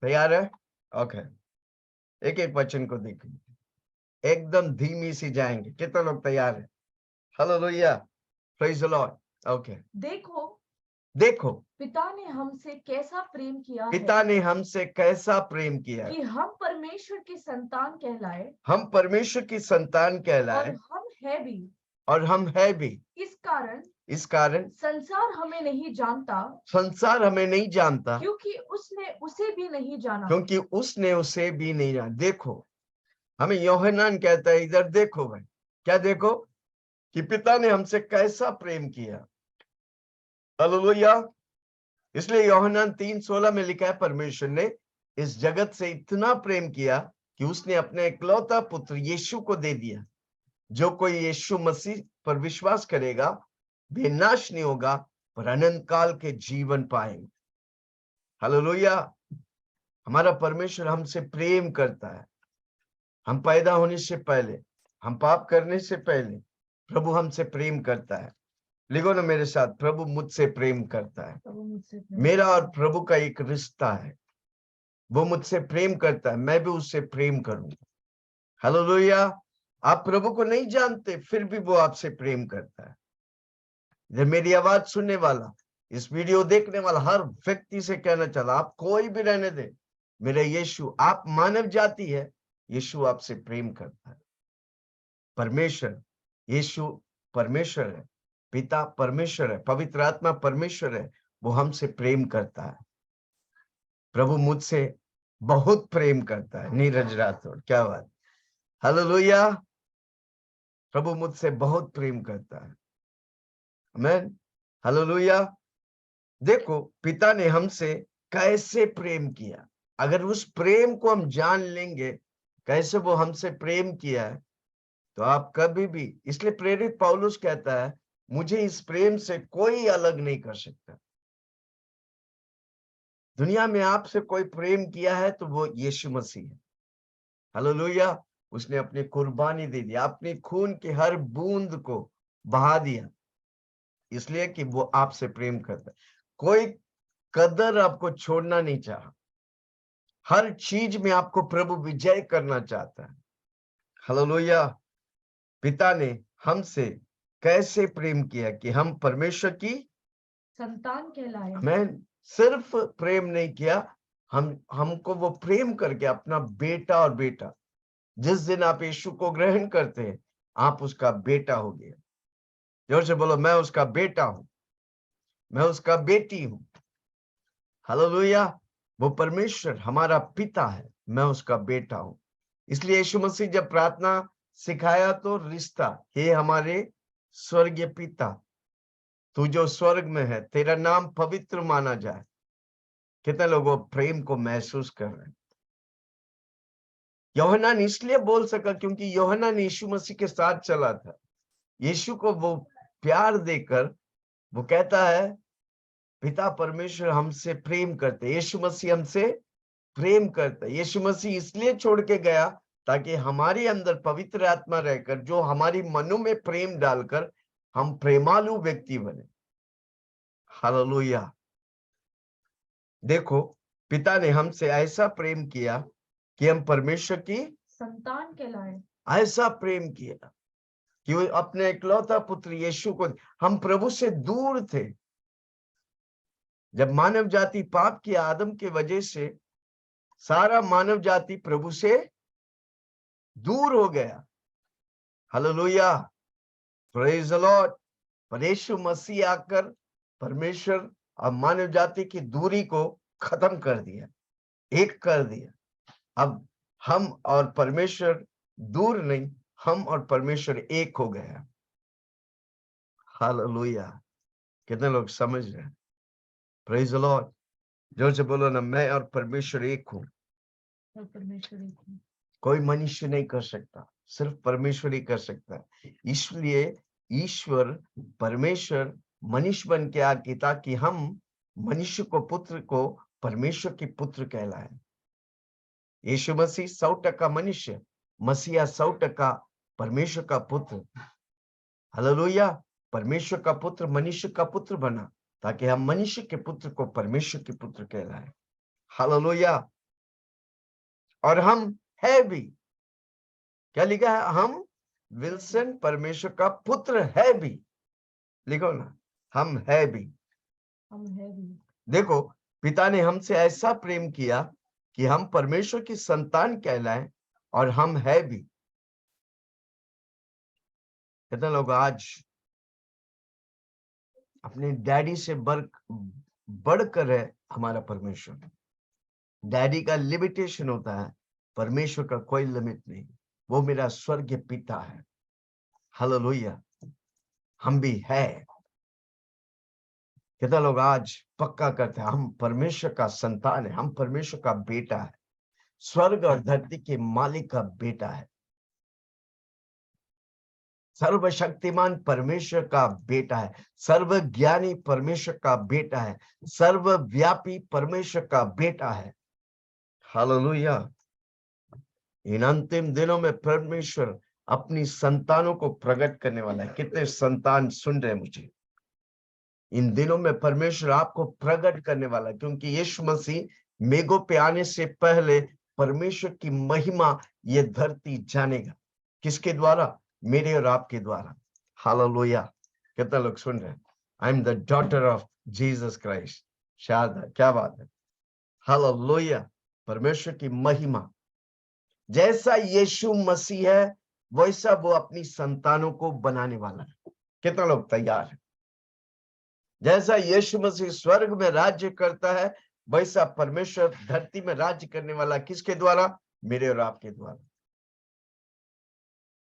तैयार है? ओके, एक एक वचन को देखेंगे, एकदम धीमी सी जाएंगे। कितने लोग तैयार है? Hallelujah, praise the Lord. Okay, देखो देखो पिता ने हमसे कैसा प्रेम किया पिता है ने हमसे कैसा प्रेम किया कि है, हम परमेश्वर की संतान कहलाए, हम परमेश्वर की संतान और कहलाए, हम है भी। और हम है भी। इस कारण इस कारण संसार हमें नहीं जानता, संसार हमें नहीं जानता, क्योंकि उसने उसे भी नहीं जाना। क्योंकि उसने उसे भी नहीं जाना। देखो, हमें यूहन्ना कहता है, इधर देखो भाई, क्या देखो कि पिता ने हमसे कैसा प्रेम किया। हालेलुया। इसलिए यूहन्ना 3:16 में लिखा है, परमेश्वर ने इस जगत से इतना प्रेम किया कि उसने अपने इकलौता पुत्र यीशु को दे दिया। जो कोई यीशु मसीह पर विश्वास करेगा वे नाश नहीं होगा, पर अनंत काल के जीवन पाएंगे। हालेलुया। हमारा परमेश्वर हमसे प्रेम करता है। हम पैदा होने से पहले, हम पाप करने से पहले प्रभु हमसे प्रेम करता है। लिखो ना मेरे साथ, प्रभु मुझसे प्रेम करता है। प्रभु मुझसे प्रेम मेरा करता और है। प्रभु का एक रिश्ता है। वो मुझसे प्रेम करता है, मैं भी उससे प्रेम करूंगा। हालेलुया। आप प्रभु को नहीं जानते, फिर भी वो आपसे प्रेम करता है। जब मेरी आवाज सुनने वाला, इस वीडियो देखने वाला हर व्यक्ति से कहना चला, आप कोई भी रहने दे, मेरा यीशु, आप मानव जाति है, यीशु आपसे प्रेम करता है। परमेश्वर, यीशु परमेश्वर है, पिता परमेश्वर है, पवित्र आत्मा परमेश्वर है, वो हमसे प्रेम करता है। प्रभु मुझसे बहुत प्रेम करता है। नीरज राठौड़, क्या बात। हालेलुया। प्रभु मुझसे बहुत प्रेम करता है। आमीन। हालेलुया। देखो पिता ने हमसे कैसे प्रेम किया। अगर उस प्रेम को हम जान लेंगे, कैसे वो हमसे प्रेम किया है, तो आप कभी भी, इसलिए प्रेरित पौलुस कहता है, मुझे इस प्रेम से कोई अलग नहीं कर सकता। दुनिया में आपसे कोई प्रेम किया है तो वो यीशु मसीह है। हालेलुया। उसने अपनी कुर्बानी दे दी, अपने खून की हर बूंद को बहा दिया, इसलिए कि वो आपसे प्रेम करता है। कोई कदर आपको छोड़ना नहीं चाहा। हर चीज में आपको प्रभु विजय करना चाहता है। हालेलुया। पिता ने हमसे कैसे प्रेम किया कि हम परमेश्वर की संतान कहलाए। हमें सिर्फ प्रेम नहीं किया, हमको वो प्रेम करके अपना बेटा और बेटा, जिस दिन आप यीशु को ग्रहण करते हैं, आप उसका बेटा हो गया। जोर से बोलो, मैं उसका बेटा हूं, मैं उसका बेटी हूं। हालेलुया। वो परमेश्वर हमारा पिता है, मैं उसका बेटा हूं। इसलिए यीशु मसीह जब प्रार्थना सिखाया तो रिश्ता, हे हमारे स्वर्गीय पिता, तू जो स्वर्ग में है, तेरा नाम पवित्र माना जाए। कितने लोगों प्रेम को महसूस कर रहे हैं। यूहन्ना इसलिए बोल सका क्योंकि यूहन्ना यीशु मसीह के साथ चला था। यीशु को वो प्यार देकर वो कहता है, पिता परमेश्वर हमसे प्रेम करते, यीशु मसीह हमसे प्रेम करता है। यीशु मसीह इसलिए छोड़ के गया ताकि हमारे अंदर पवित्र आत्मा रहकर, जो हमारी मनों में प्रेम डालकर हम प्रेमालु व्यक्ति बने। हालेलुया। देखो, पिता ने हमसे ऐसा प्रेम किया कि हम परमेश्वर की संतान कहलाए। ऐसा प्रेम किया कि वो अपने इकलौता पुत्र यीशु को, हम प्रभु से दूर थे। जब मानव जाति पाप किया आदम के वजह से, सारा मानव जाति प्रभु से दूर हो गया। Hallelujah, praise the Lord. पर यीशु मसीह आकर परमेश्वर और मानव जाति की दूरी को खत्म कर दिया, एक कर दिया। अब हम और परमेश्वर दूर नहीं, हम और परमेश्वर एक हो गया। हालेलुया। कितने लोग समझ रहे हैं? Praise the Lord. जोर से बोलो ना, मैं और परमेश्वर एक हूं। और परमेश्वर एक है। कोई मनुष्य नहीं कर सकता, सिर्फ परमेश्वर ही कर सकता है। इसलिए ईश्वर परमेश्वर मनुष्य बन के आके, ताकि हम मनुष्य को, पुत्र को परमेश्वर की पुत्र कहलाए। यीशु मसीह 100% मनुष्य, मसीहा 100% परमेश्वर का पुत्र। हालेलुया। परमेश्वर का पुत्र मनुष्य का पुत्र बना ताकि हम मनुष्य के पुत्र को परमेश्वर के पुत्र कहलाए। हालेलुया। और हम है भी। क्या लिखा है? हम विल्सन परमेश्वर का पुत्र है भी। लिखो ना, हम है भी। हम है भी। देखो, पिता ने हमसे ऐसा प्रेम किया कि हम परमेश्वर की संतान कहलाएं, और हम है भी। कितने लोग आज अपने डैडी से बढ़कर है हमारा परमेश्वर। डैडी का लिमिटेशन होता है, परमेश्वर का कोई लिमिट नहीं। वो मेरा स्वर्गीय पिता है। हालेलुया। हम भी है। कितना लोग आज पक्का करते हैं हम परमेश्वर का संतान है, हम परमेश्वर का बेटा है, स्वर्ग और धरती के मालिक का बेटा है, सर्वशक्तिमान परमेश्वर का बेटा है, सर्वज्ञानी परमेश्वर का बेटा है, सर्वव्यापी परमेश्वर का बेटा है। हालेलुया। इन अंतिम दिनों में परमेश्वर अपनी संतानों को प्रकट करने वाला है। कितने संतान सुन रहे हैं मुझे? इन दिनों में परमेश्वर आपको प्रकट करने वाला है, क्योंकि यीशु मसीह मेघों पे आने से पहले परमेश्वर की महिमा ये धरती जानेगा। किसके द्वारा? मेरे और आपके द्वारा। हालेलुया। कितना लोग सुन रहे हैं? I am the daughter of Jesus Christ. शायद क्या बात है। हालेलुया। परमेश्वर की महिमा। जैसा यीशु मसीह है वैसा वो अपनी संतानों को बनाने वाला है। कितना लोग तैयार है? जैसा यीशु मसीह स्वर्ग में राज्य करता है वैसा परमेश्वर धरती में राज्य करने वाला किसके द्वारा? मेरे और आपके द्वारा।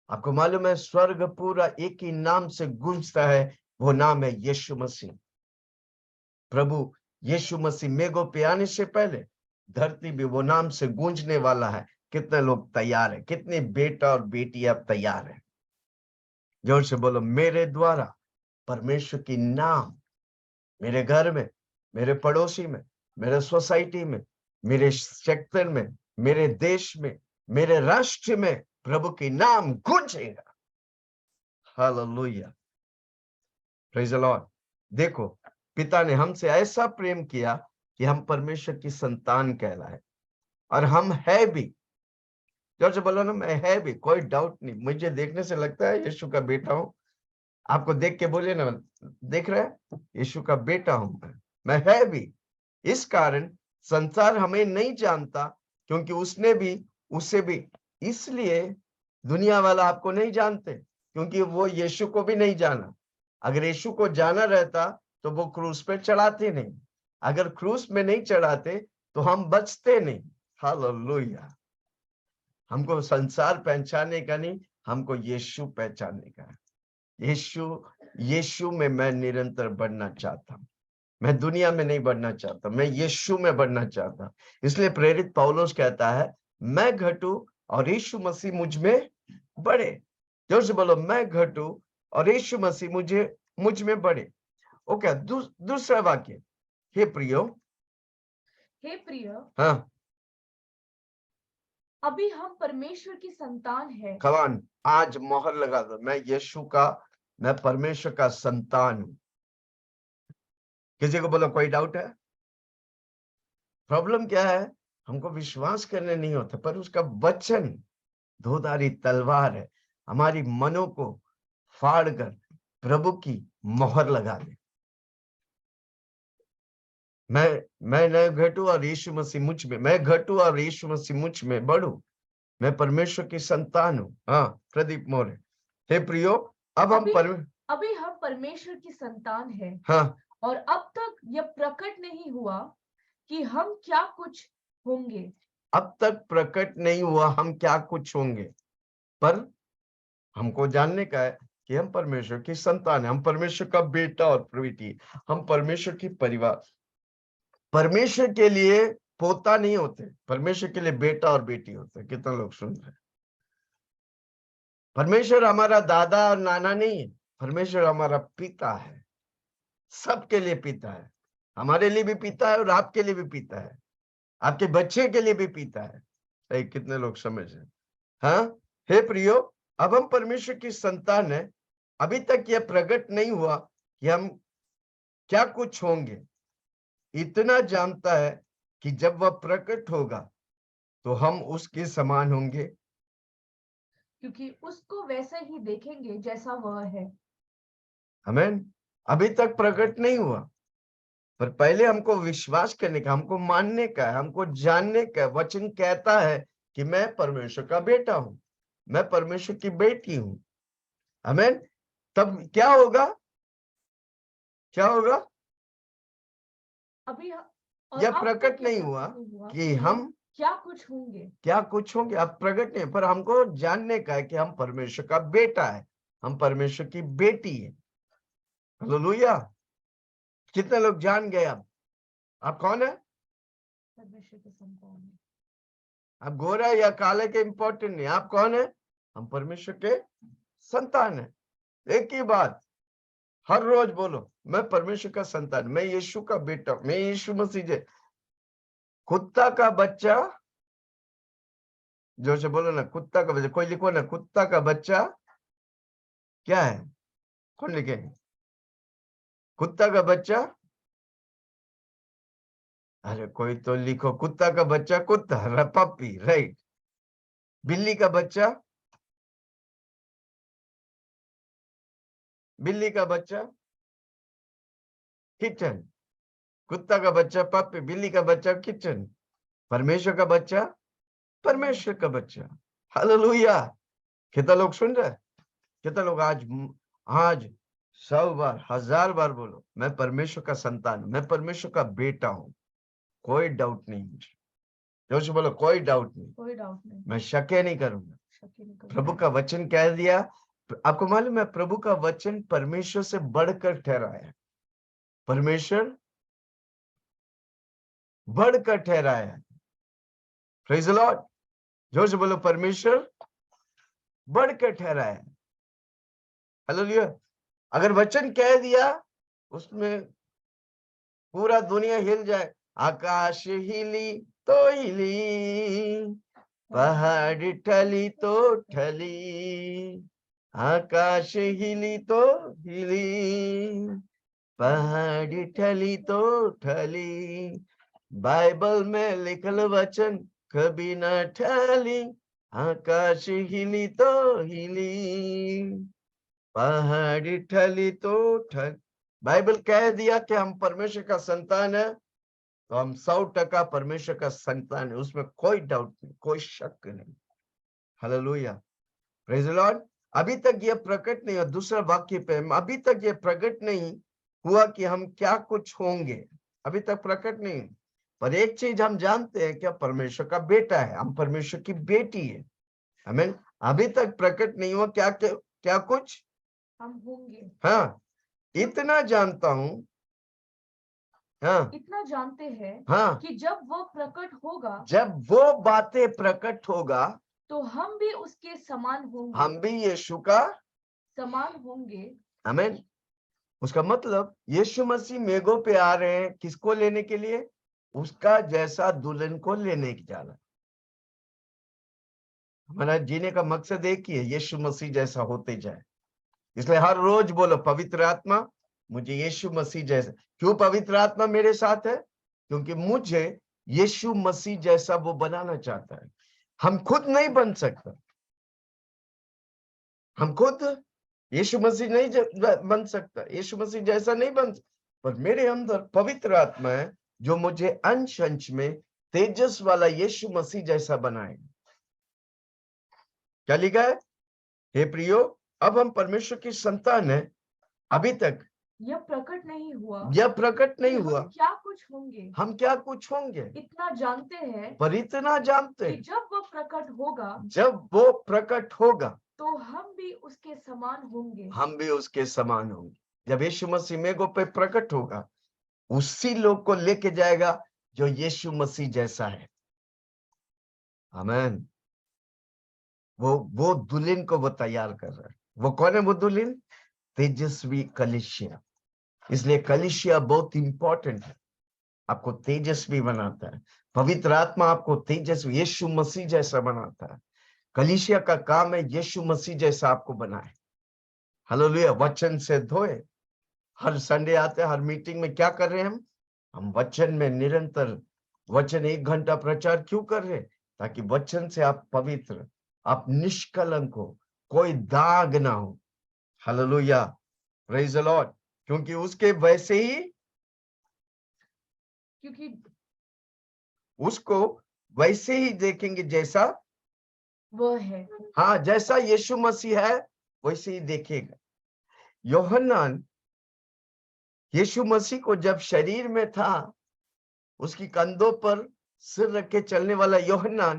आपको मालूम है स्वर्ग पूरा एक ही नाम से गूंजता है, वो नाम है यीशु मसीह। प्रभु यीशु मसीह मेघों पे आने से पहले धरती भी वो नाम से गूंजने वाला है। कितने लोग तैयार है? कितने बेटा और बेटी आप तैयार है? जोर से बोलो, मेरे द्वारा परमेश्वर की नाम मेरे घर में, मेरे पड़ोसी में, मेरे सोसाइटी में, मेरे सेक्टर में, मेरे देश में, मेरे राष्ट्र में प्रभु की नाम गूंजेगा। हालेलुया। Praise the Lord. देखो, पिता ने हमसे ऐसा प्रेम किया कि हम परमेश्वर की संतान कहलाए, और हम है भी। जोर से बोलो ना, मैं है भी। कोई डाउट नहीं, मुझे देखने से लगता है यीशु का बेटा हूं। आपको देख के बोलिए ना, देख रहे हैं? यीशु का बेटा हूं मैं है भी। इस कारण संसार हमें नहीं जानता, क्योंकि उसने भी उसे भी। इसलिए दुनिया वाला आपको नहीं जानते, क्योंकि वो यीशु को भी नहीं जाना। अगर यीशु को जाना रहता तो वो क्रूस पे चढ़ाते नहीं। अगर क्रूस में नहीं चढ़ाते तो हम बचते नहीं। हालेलुया। हमको संसार पहचानने का नहीं, हमको यीशु पहचानने का है। यीशु में मैं निरंतर बढ़ना चाहता हूं। मैं दुनिया में नहीं बढ़ना चाहता, मैं यीशु में बढ़ना चाहता हूं। इसलिए प्रेरित पौलुस कहता है, मैं घटूं और यीशु मसीह मुझ में बढ़े। जोर से बोलो, मैं घटूं और यीशु मसीह मुझ में बढ़े। ओके, दूसरा वाक्य, हे प्रियो। हे प्रिय, हाँ, अभी हम परमेश्वर की संतान है। कमान, आज मोहर लगा दो, मैं परमेश्वर का संतान हूं। किसी को बोलो कोई डाउट है? प्रॉब्लम क्या है? हमको विश्वास करने नहीं होता, पर उसका वचन धोधारी तलवार है, हमारी मनों को फाड़कर प्रभु की मोहर लगा दे। मैं न घटूं और यीशु मसीह मुझ में, मैं घटूं और यीशु मसीह मुझ में बढ़ूं। मैं परमेश्वर की संतान हूं। हाँ, प्रदीप मौर्य। हे प्रियो, अभी हम परमेश्वर की संतान है। हाँ, और अब तक यह प्रकट नहीं हुआ कि हम क्या कुछ होंगे। अब तक प्रकट नहीं हुआ हम क्या कुछ होंगे, पर हमको जानने का है कि हम परमेश्वर की संतान है, हम परमेश्वर का बेटा और बेटी, हम परमेश्वर की परिवार। परमेश्वर के लिए पोता नहीं होते, परमेश्वर के लिए बेटा और बेटी होते। कितना लोग सुन रहे हैं? परमेश्वर हमारा दादा और नाना नहीं है, परमेश्वर हमारा पिता है। सबके लिए पिता है, हमारे लिए भी पिता है और आपके लिए भी पिता है, आपके बच्चे के लिए भी पिता है। सही, कितने लोग समझ रहे? हाँ, हे प्रियो, अब हम परमेश्वर की संतान है। अभी तक यह प्रकट नहीं हुआ कि हम क्या कुछ होंगे। इतना जानता है कि जब वह प्रकट होगा तो हम उसके समान होंगे। क्योंकि उसको वैसा ही देखेंगे जैसा वह है। आमीन। अभी तक प्रकट नहीं हुआ, पर पहले हमको विश्वास करने का, हमको मानने का, हमको जानने का। वचन कहता है कि मैं परमेश्वर का बेटा हूं, मैं परमेश्वर की बेटी हूं। आमीन। तब क्या होगा? क्या होगा? अभी और यह अब प्रकट तक ये नहीं प्रकट हुआ नहीं हुआ कि हम क्या कुछ होंगे। क्या कुछ होंगे। अब प्रकट नहीं, पर हमको जानने का है कि हम परमेश्वर का बेटा है, हम परमेश्वर की बेटी है। हालेलुया। कितने लोग जान गए? अब आप कौन है? परमेश्वर के संतान है। आप गोरा या काले के इंपॉर्टेंट नहीं, आप कौन है? हम परमेश्वर के संतान है। एक ही बात हर रोज बोलो, मैं परमेश्वर का संतान, मैं यीशु का बेटा, मैं यीशु मसीह जे। कुत्ता का बच्चा, जो से बोलो ना, कुत्ता का बच्चा। कोई लिखो ना, कुत्ता का बच्चा क्या है? कौन लिखे? कुत्ता का बच्चा। अरे कोई तो लिखो, कुत्ता का बच्चा कुत्ता, पप्पी, राइट। बिल्ली का बच्चा, बिल्ली का बच्चा किचन। कुत्ता का बच्चा पप्पी, बिल्ली का बच्चा किचन। परमेश्वर का बच्चा परमेश्वर का बच्चा। हालेलुया। कितना लोग सुन रहे? कितना लोग आज आज 100 बार 1000 बार बोलो, मैं परमेश्वर का संतान, मैं परमेश्वर का बेटा हूं। कोई डाउट नहीं मुझे। जोश बोलो, कोई डाउट नहीं, कोई डाउट नहीं, मैं शक नहीं करूंगा। शक ही नहीं करूंगा। प्रभु का वचन कह दिया। आपको मालूम है, प्रभु का वचन परमेश्वर से बढ़कर ठहरा है। परमेश्वर बढ़कर ठहरा है। Praise the Lord. जोर से बोलो, परमेश्वर बढ़कर ठहरा है। हालेलुया। अगर वचन कह दिया, उसमें पूरा दुनिया हिल जाए। आकाश हिली तो हिली, पहाड़ ठली तो ठली। आकाश हिली तो हिली, पहाड़ ठली तो ठली। बाइबल में लिखल वचन कभी न ठली। आकाश हिली तो हिली, पहाड़ ठली तो ठल। बाइबल कह दिया कि हम परमेश्वर का संतान है, तो हम 100% परमेश्वर का संतान है। उसमें कोई डाउट नहीं, कोई शक नहीं। हालेलुया। Praise the Lord. अभी तक ये प्रकट नहीं हुआ। दूसरा वाक्य पे, अभी तक ये प्रकट नहीं हुआ कि हम क्या कुछ होंगे। अभी तक प्रकट नहीं। पर एक चीज हम जानते हैं, क्या परमेश्वर का बेटा है, हम परमेश्वर की बेटी है। आमीन। अभी तक प्रकट नहीं हुआ क्या क्या, क्या कुछ हम होंगे। हाँ, इतना जानता हूं। हाँ इतना जानते हैं हाँ, कि जब वो प्रकट होगा जब वो बातें प्रकट होगा, तो हम भी उसके समान होंगे। हम भी यीशु का समान होंगे। आमीन। उसका मतलब यीशु मसीह मेघों पे आ रहे हैं, किसको लेने के लिए? उसका जैसा दुल्हन को लेने की जाना। हमारा जीने का मकसद एक ही है, यीशु मसीह जैसा होते जाए। इसलिए हर रोज बोलो, पवित्र आत्मा मुझे यीशु मसीह जैसा। क्यों पवित्र आत्मा मेरे साथ है? क्योंकि मुझे यीशु मसीह जैसा वो बनाना चाहता है। हम खुद नहीं बन सकते, हम खुद यीशु मसीह नहीं बन सकता, यीशु मसीह जैसा नहीं बन सकता। पर मेरे अंदर पवित्र आत्मा है जो मुझे अंश अंश में तेजस वाला यीशु मसीह जैसा बनाए। क्या लिखा है? हे प्रियो, अब हम परमेश्वर की संतान है। अभी तक यह प्रकट नहीं हुआ यह प्रकट कि नहीं हम हुआ क्या कुछ होंगे। हम क्या कुछ होंगे। इतना जानते हैं पर इतना जानते कि हैं, जब वो प्रकट होगा जब वो प्रकट होगा तो हम भी उसके समान होंगे। हम भी उसके समान होंगे। जब यीशु मसीह मेघों पे प्रकट होगा, उसी लोग को लेके जाएगा जो यीशु मसीह जैसा है। आमीन। वो दुल्हन को वो तैयार कर रहा है। वो कौन है वो दुल्हन? तेजस्वी कलीसिया। इसलिए कलीसिया बहुत इंपॉर्टेंट है, आपको तेजस्वी बनाता है। पवित्र आत्मा आपको तेजस्वी यीशु मसीह जैसा बनाता है। कलीसिया का काम है यीशु मसीह जैसा आपको बनाए। हालेलुया। वचन से धोए। हर संडे आते हैं, हर मीटिंग में क्या कर रहे हैं हम वचन में निरंतर। वचन 1 घंटा प्रचार क्यों कर रहे हैं? ताकि वचन से आप पवित्र, आप निष्कलंक हो, कोई दाग ना हो। Hallelujah, praise the Lord. क्योंकि उसके वैसे ही, क्योंकि उसको वैसे ही देखेंगे जैसा वह है। हाँ, जैसा यीशु मसीह है वैसे ही देखेगा। यूहन्ना यीशु मसीह को जब शरीर में था, उसकी कंधों पर सिर रख के चलने वाला यूहन्ना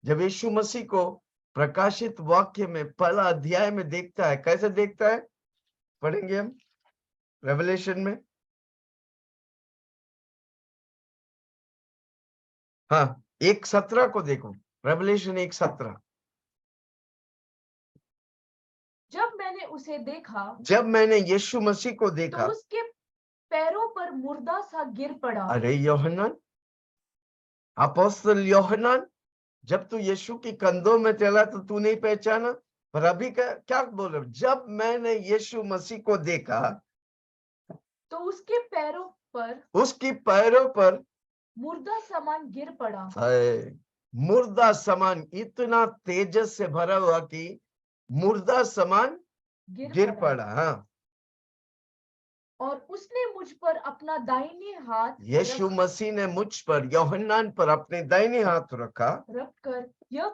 जब यीशु मसीह को प्रकाशित वाक्य में पहला अध्याय में देखता है, कैसे देखता है पढ़ेंगे हम रेवलेशन में। हाँ, 1:17 को देखो, रेवलेशन 1:17। जब मैंने उसे देखा जब मैंने यीशु मसीह को तो देखा, उसके पैरों पर मुर्दा सा गिर पड़ा। अरे यूहन्ना, अपोस्तल यूहन्ना, जब तू यीशु की कंधों में चला तो तू नहीं पहचाना, पर अभी क्या बोल रहे हो? जब मैंने यीशु मसीह को देखा तो उसके पैरों पर उसकी पैरों पर मुर्दा समान गिर पड़ा। मुर्दा समान, इतना तेजस से भरा हुआ कि मुर्दा समान गिर पड़ा। हाँ, और उसने मुझ पर अपना दाहिने हाथ यीशु मसीह ने मुझ पर, यूहन्ना पर अपने दाहिने हाथ रखकर यह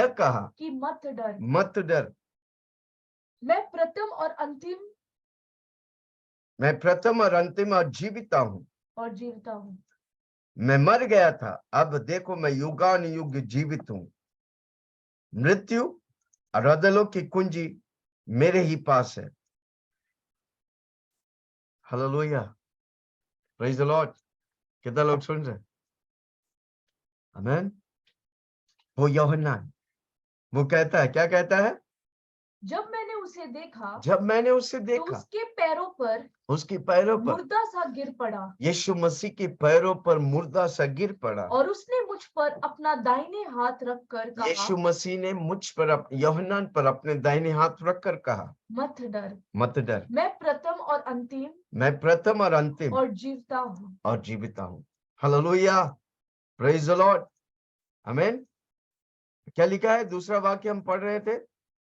कहा कि मत डर, मत डर, मैं प्रथम और अंतिम मैं प्रथम और अंतिम और जीविता हूँ। जीवता हूँ। मैं मर गया था, अब देखो मैं युगान युग जीवित हूँ। मृत्यु और अधलों की कुंजी मेरे ही पास है। Hallelujah, praise the Lord. कितना लोग सुन रहे? आमीन। वो यूहन्ना, वो कहता है, क्या कहता है? जब मैंने उसे देखा तो उसके पैरों पर मुर्दा सा गिर पड़ा। यीशु मसीह के पैरों पर मुर्दा सा गिर पड़ा। और उसने मुझ पर अपना दाहिने हाथ रखकर कहा, यीशु मसीह ने मुझ पर, यूहन्ना पर अपने दाहिने हाथ रखकर कहा, मत डर, मत डर, मैं प्रथम और अंतिम और जीविता हूँ। हालेलुया, प्रेज द लॉर्ड, आमीन। क्या लिखा है? दूसरा वाक्य हम पढ़ रहे थे,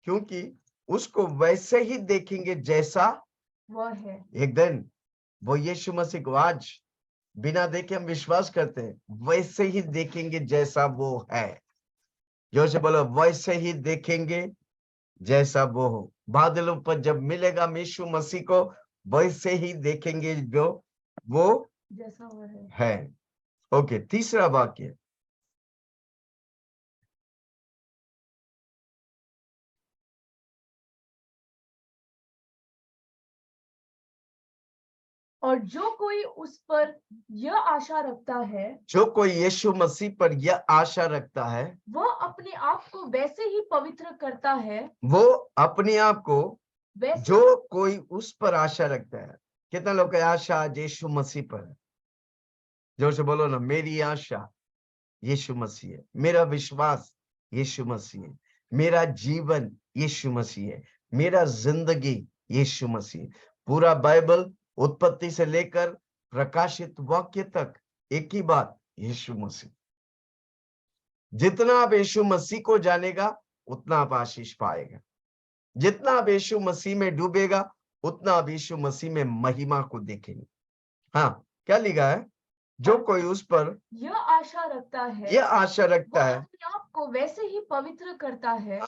क्योंकि उसको वैसे ही देखेंगे जैसा वह है। एक दिन वो यीशु मसीह को आज बिना देखे हम विश्वास करते हैं, वैसे ही देखेंगे जैसा वो है। जो से बोलो, वैसे ही देखेंगे जैसा वो हो। बादलों पर जब मिलेगा यीशु मसीह को, वैसे ही देखेंगे जो वो जैसा वो है। ओके, तीसरा वाक्य, और जो कोई उस पर यह आशा रखता है, जो कोई यीशु मसीह पर यह आशा रखता है, वह अपने आप को वैसे ही पवित्र करता है, वो अपने आप को, जो कोई उस पर आशा रखता है। कितना लोग की आशा यीशु मसीह पर है? जोर से बोलो ना, मेरी आशा यीशु मसीह है, मेरा विश्वास यीशु मसीह है, मेरा जीवन यीशु मसीह है, मेरा जिंदगी यीशु मसीह है। पूरा बाइबल उत्पत्ति से लेकर प्रकाशित वाक्य तक एक ही बात, यीशु मसीह। जितना आप यीशु मसीह को जानेगा उतना आप आशीष पाएगा। जितना आप यीशु मसीह में डूबेगा उतना आप यीशु मसीह में महिमा को देखेंगे। हाँ, क्या लिखा है? जो कोई उस पर यह आशा रखता है, अपने आप को वैसे ही पवित्र करता है।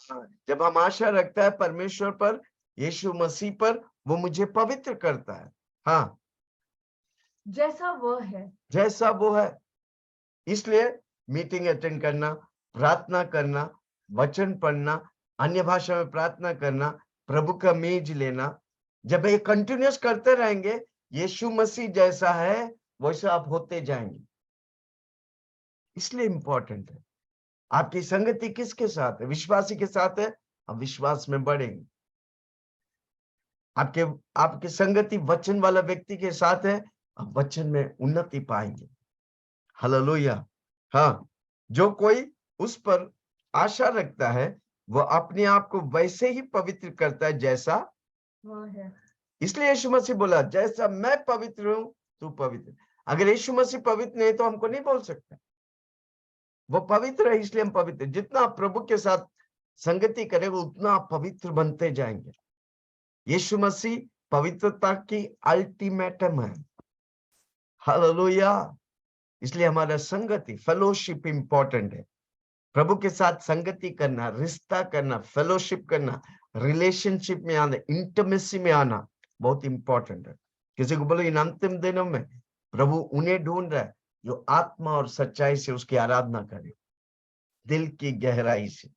जब हम आशा रखता है परमेश्वर पर, यीशु मसीह पर, वो मुझे पवित्र करता है। हाँ, जैसा वो है। इसलिए मीटिंग अटेंड करना, प्रार्थना करना, वचन पढ़ना, अन्य भाषा में प्रार्थना करना, प्रभु का मेज लेना, जब ये कंटिन्यूस करते रहेंगे, यीशु मसीह जैसा है वैसा आप होते जाएंगे। इसलिए इंपॉर्टेंट है आपकी संगति किसके साथ है? विश्वासी के साथ है, हम विश्वास में बढ़ेंगे। आपके संगति वचन वाला व्यक्ति के साथ है, आप वचन में उन्नति पाएंगे। हालेलुया। हाँ, जो कोई उस पर आशा रखता है वो अपने आप को वैसे ही पवित्र करता है जैसा वो है। इसलिए यीशु मसीह बोला, जैसा मैं पवित्र हूं तू पवित्र। अगर यीशु मसीह पवित्र नहीं तो हमको नहीं बोल सकता। वो पवित्र है इसलिए हम पवित्र। जितना आप प्रभु के साथ संगति करेंगे उतना आप पवित्र बनते जाएंगे। यीशु मसीह पवित्रता की अल्टीमेटम है। हालेलुया। इसलिए हमारा संगति फेलोशिप इंपॉर्टेंट है। प्रभु के साथ संगति करना, रिश्ता करना, फेलोशिप करना, रिलेशनशिप में आना, इंटीमेसी में आना बहुत इंपॉर्टेंट है। किसी को बोलो इन अंतिम दिनों में प्रभु उन्हें ढूंढ रहा है जो आत्मा और सच्चाई से उसकी आराधना करे, दिल की गहराई से।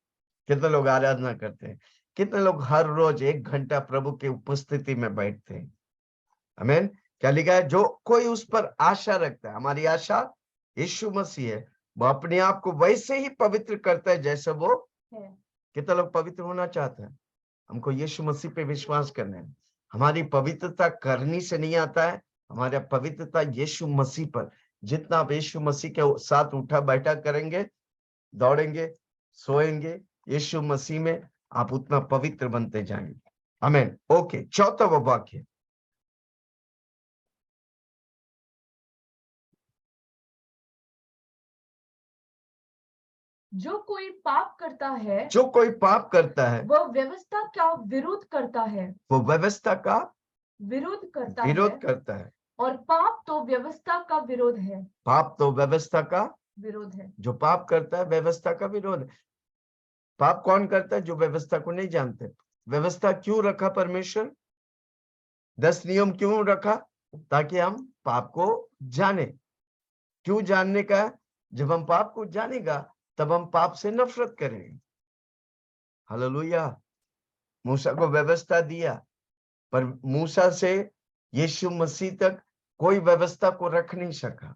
कितने लोग आराधना करते हैं? कितने लोग हर रोज 1 घंटा प्रभु की उपस्थिति में बैठते हैं? आमीन। क्या लिखा है? जो कोई उस पर आशा रखता है, हमारी आशा यीशु मसीह है, वो अपने आप को वैसे ही पवित्र करता है जैसे वो है। कितने लोग पवित्र होना चाहते हैं? हमको यीशु मसीह पे विश्वास करना है। हमारी पवित्रता करनी से नहीं आता है, हमारी पवित्रता यीशु मसीह पर। जितना आप यीशु मसीह के साथ उठा बैठा करेंगे, दौड़ेंगे, सोएंगे यीशु मसीह में, आप उतना पवित्र बनते जाएंगे। आमीन। ओके, चौथा वो वाक्य, जो कोई पाप करता है, जो कोई पाप करता है वह व्यवस्था का विरोध करता है, वो व्यवस्था का विरोध करता विरोध है, करता है। और पाप तो व्यवस्था का विरोध है, पाप तो व्यवस्था का विरोध है। जो पाप करता है व्यवस्था का विरोध है। पाप कौन करता है? जो व्यवस्था को नहीं जानते। व्यवस्था क्यों रखा परमेश्वर? 10 नियम क्यों रखा? ताकि हम पाप को जाने। क्यों जानने का? जब हम पाप को जानेगा तब हम पाप से नफरत करेंगे। हालेलुया। मूसा को व्यवस्था दिया, पर मूसा से यीशु मसीह तक कोई व्यवस्था को रख नहीं सका,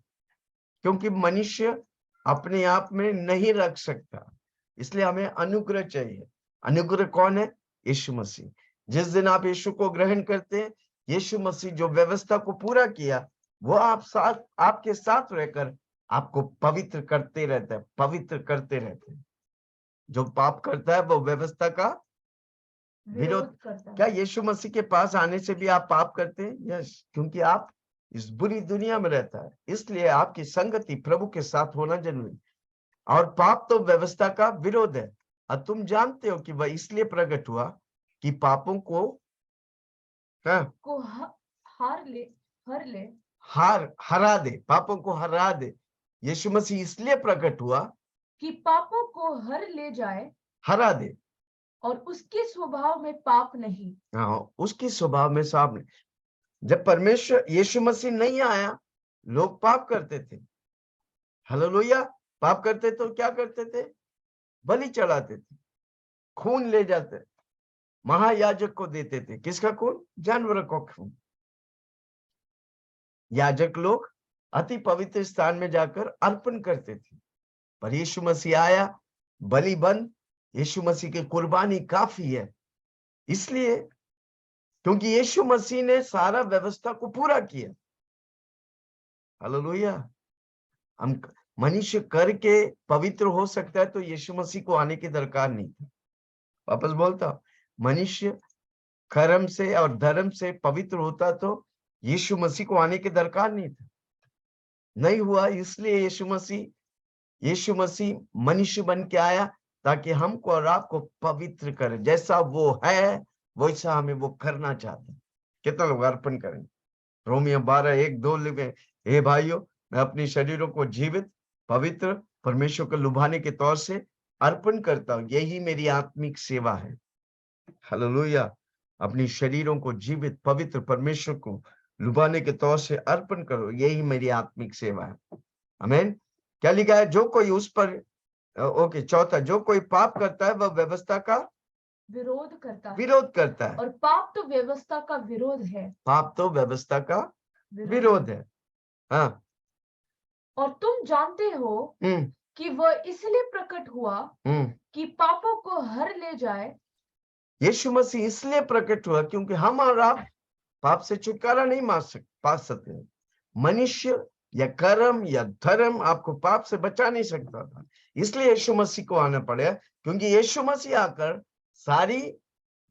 क्योंकि मनुष्य अपने आप में नहीं रख सकता। इसलिए हमें अनुग्रह चाहिए। अनुग्रह कौन है? यीशु मसीह। जिस दिन आप यीशु को ग्रहण करते हैं, यीशु मसीह जो व्यवस्था को पूरा किया, वो आपके साथ रहकर आपको पवित्र करते रहता है, पवित्र करते रहते हैं। जो पाप करता है वो व्यवस्था का विरोध करता है। क्या यीशु मसीह के पास आने से भी आप पाप करते हैं? यस, क्योंकि आप इस बुरी दुनिया में रहता है, इसलिए आपकी संगति प्रभु के साथ होना जरूरी। और पाप तो व्यवस्था का विरोध है, और तुम जानते हो कि वह इसलिए प्रकट हुआ कि पापों को हरा दे, पापों को हरा दे। यीशु मसीह इसलिए प्रकट हुआ कि पापों को हरा दे, और उसके स्वभाव में पाप नहीं। हाँ, उसकी स्वभाव में पाप नहीं। जब परमेश्वर यीशु मसीह नहीं आया, लोग पाप करते थे। हालेलुया। पाप करते तो क्या करते थे? बलि चढ़ाते थे, खून ले जाते, महायाजक को देते थे। किसका खून? जानवर का खून। याजक लोग अति पवित्र स्थान में जाकर अर्पण करते थे, पर यीशु मसीह आया, बलि बन, यीशु मसीह की कुर्बानी काफी है। इसलिए क्योंकि यीशु मसीह ने सारा व्यवस्था को पूरा किया। हालेलुया। हम मनुष्य करके पवित्र हो सकता है तो यीशु मसीह को आने की दरकार नहीं था। वापस बोलता, मनुष्य कर्म से और धर्म से पवित्र होता तो यीशु मसीह को आने की दरकार नहीं था। नहीं हुआ, इसलिए यीशु मसीह मनुष्य बन के आया ताकि हमको और आपको पवित्र करे। जैसा वो है वैसा हमें वो करना चाहता है। कितना लोग अर्पण करेंगे? रोमियो 12:1-2 लिखे, हे भाइयों, मैं अपने शरीरों को जीवित, पवित्र, परमेश्वर को लुभाने के तौर से अर्पण करता हूँ, यही मेरी आत्मिक सेवा है। हालेलुया। अपनी शरीरों को जीवित, पवित्र, परमेश्वर को लुभाने के तौर से अर्पण करो, यही मेरी आत्मिक सेवा है। आमीन। क्या लिखा है? जो कोई उस पर ओके, चौथा, जो कोई पाप करता है वह व्यवस्था का विरोध करता है, और पाप तो व्यवस्था का विरोध है। पाप तो व्यवस्था का विरोध है। हाँ, और तुम जानते हो कि वह इसलिए प्रकट हुआ कि पापों को हर ले जाए। यीशु मसीह इसलिए प्रकट हुआ क्योंकि हम और आप पाप से छुटकारा नहीं पा सकते। मनुष्य या कर्म या धर्म आपको पाप से बचा नहीं सकता था, इसलिए यीशु मसीह को आना पड़ा, क्योंकि यीशु मसीह आकर सारी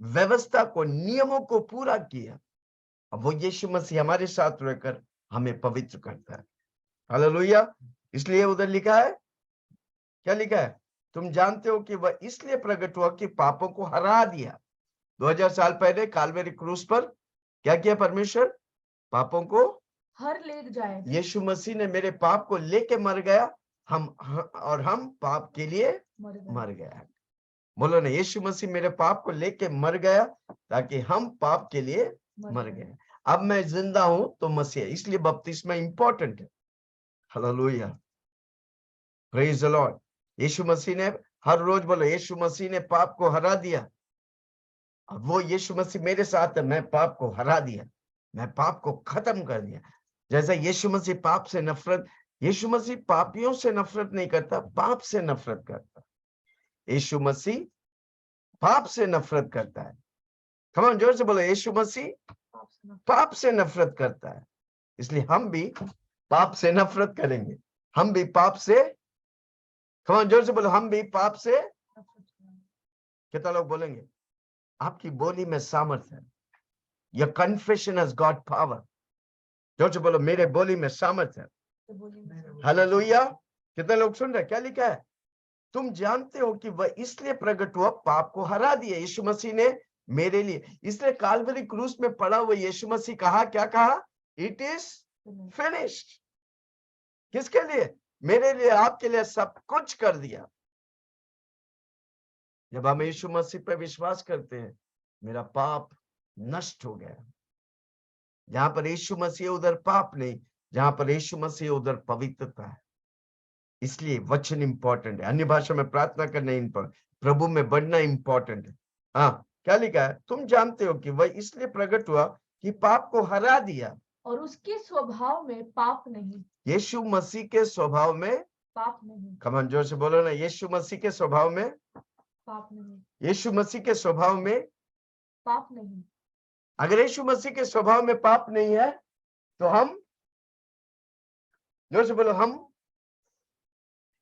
व्यवस्था को, नियमों को पूरा किया। अब वो यीशु मसीह हमारे साथ रहकर हमें पवित्र करता है। हालेलुया। इसलिए उधर लिखा है, क्या लिखा है? तुम जानते हो कि वह इसलिए प्रकट हुआ कि पापों को हरा दिया। 2000 साल पहले काल्वरी क्रूस पर क्या किया परमेश्वर? पापों को हर ले जाए। यीशु मसीह ने मेरे पाप को लेके मर गया, और हम पाप के लिए मर गया। बोलो ना, यीशु मसीह मेरे पाप को लेके मर गया ताकि हम पाप के लिए मर गए। अब मैं जिंदा हूं तो मसीह, इसलिए बपतिस्मा इंपॉर्टेंट है। Hallelujah, praise the lord. Yeshu Masih ने हर रोज, बोलो, यीशु मसीह ने पाप को हरा दिया। अब वो यीशु मसीह मेरे साथ है, मैं पाप को हरा दिया, मैं पाप को खत्म कर दिया। जैसा यीशु मसीह पाप से नफरत, यीशु मसीह पापियों से नफरत नहीं करता, पाप से नफरत करता। यीशु मसीह पाप से नफरत करता है। कम ऑन, जोर से बोलो, यीशु मसीह पाप से नफरत करता है। इसलिए हम भी पाप से नफरत करेंगे, हम भी पाप से, कम ऑन, जोर से बोलो, हम भी पाप से। कितना लोग बोलेंगे? आपकी बोली में सामर्थ्य है। Your confession has got power. जोर से बोलो, मेरे बोली में सामर्थ्य है। हालेलुया। कितने लोग सुन रहे? क्या लिखा है? तुम जानते हो कि वह इसलिए प्रकट हुआ, पाप को हरा दिया यीशु मसीह ने मेरे लिए। इसलिए काल्वरी क्रूस में पड़ा हुआ यीशु मसीह कहा, क्या कहा? It is finished. किसके लिए? मेरे लिए, आपके लिए सब कुछ कर दिया। जब हम यीशु मसीह पर विश्वास करते हैं, मेरा पाप नष्ट हो गया। जहां पर यीशु मसीह उधर पाप नहीं, जहां पर यीशु मसीह उधर पवित्रता है। इसलिए वचन इंपॉर्टेंट है। अन्य भाषा में प्रार्थना करना इंपॉर्टेंट, प्रभु में बढ़ना इंपॉर्टेंट है। हाँ, क्या लिखा है? तुम जानते हो कि वह इसलिए प्रकट हुआ कि पाप को हरा दिया, और उसके स्वभाव में पाप नहीं। यीशु मसीह के स्वभाव में पाप नहीं। कमन, जोर से बोलो ना, यीशु मसीह के स्वभाव में पाप नहीं। यीशु मसीह के स्वभाव में पाप नहीं। अगर यीशु मसीह के स्वभाव में पाप नहीं है तो हम, जोर से बोलो, हम,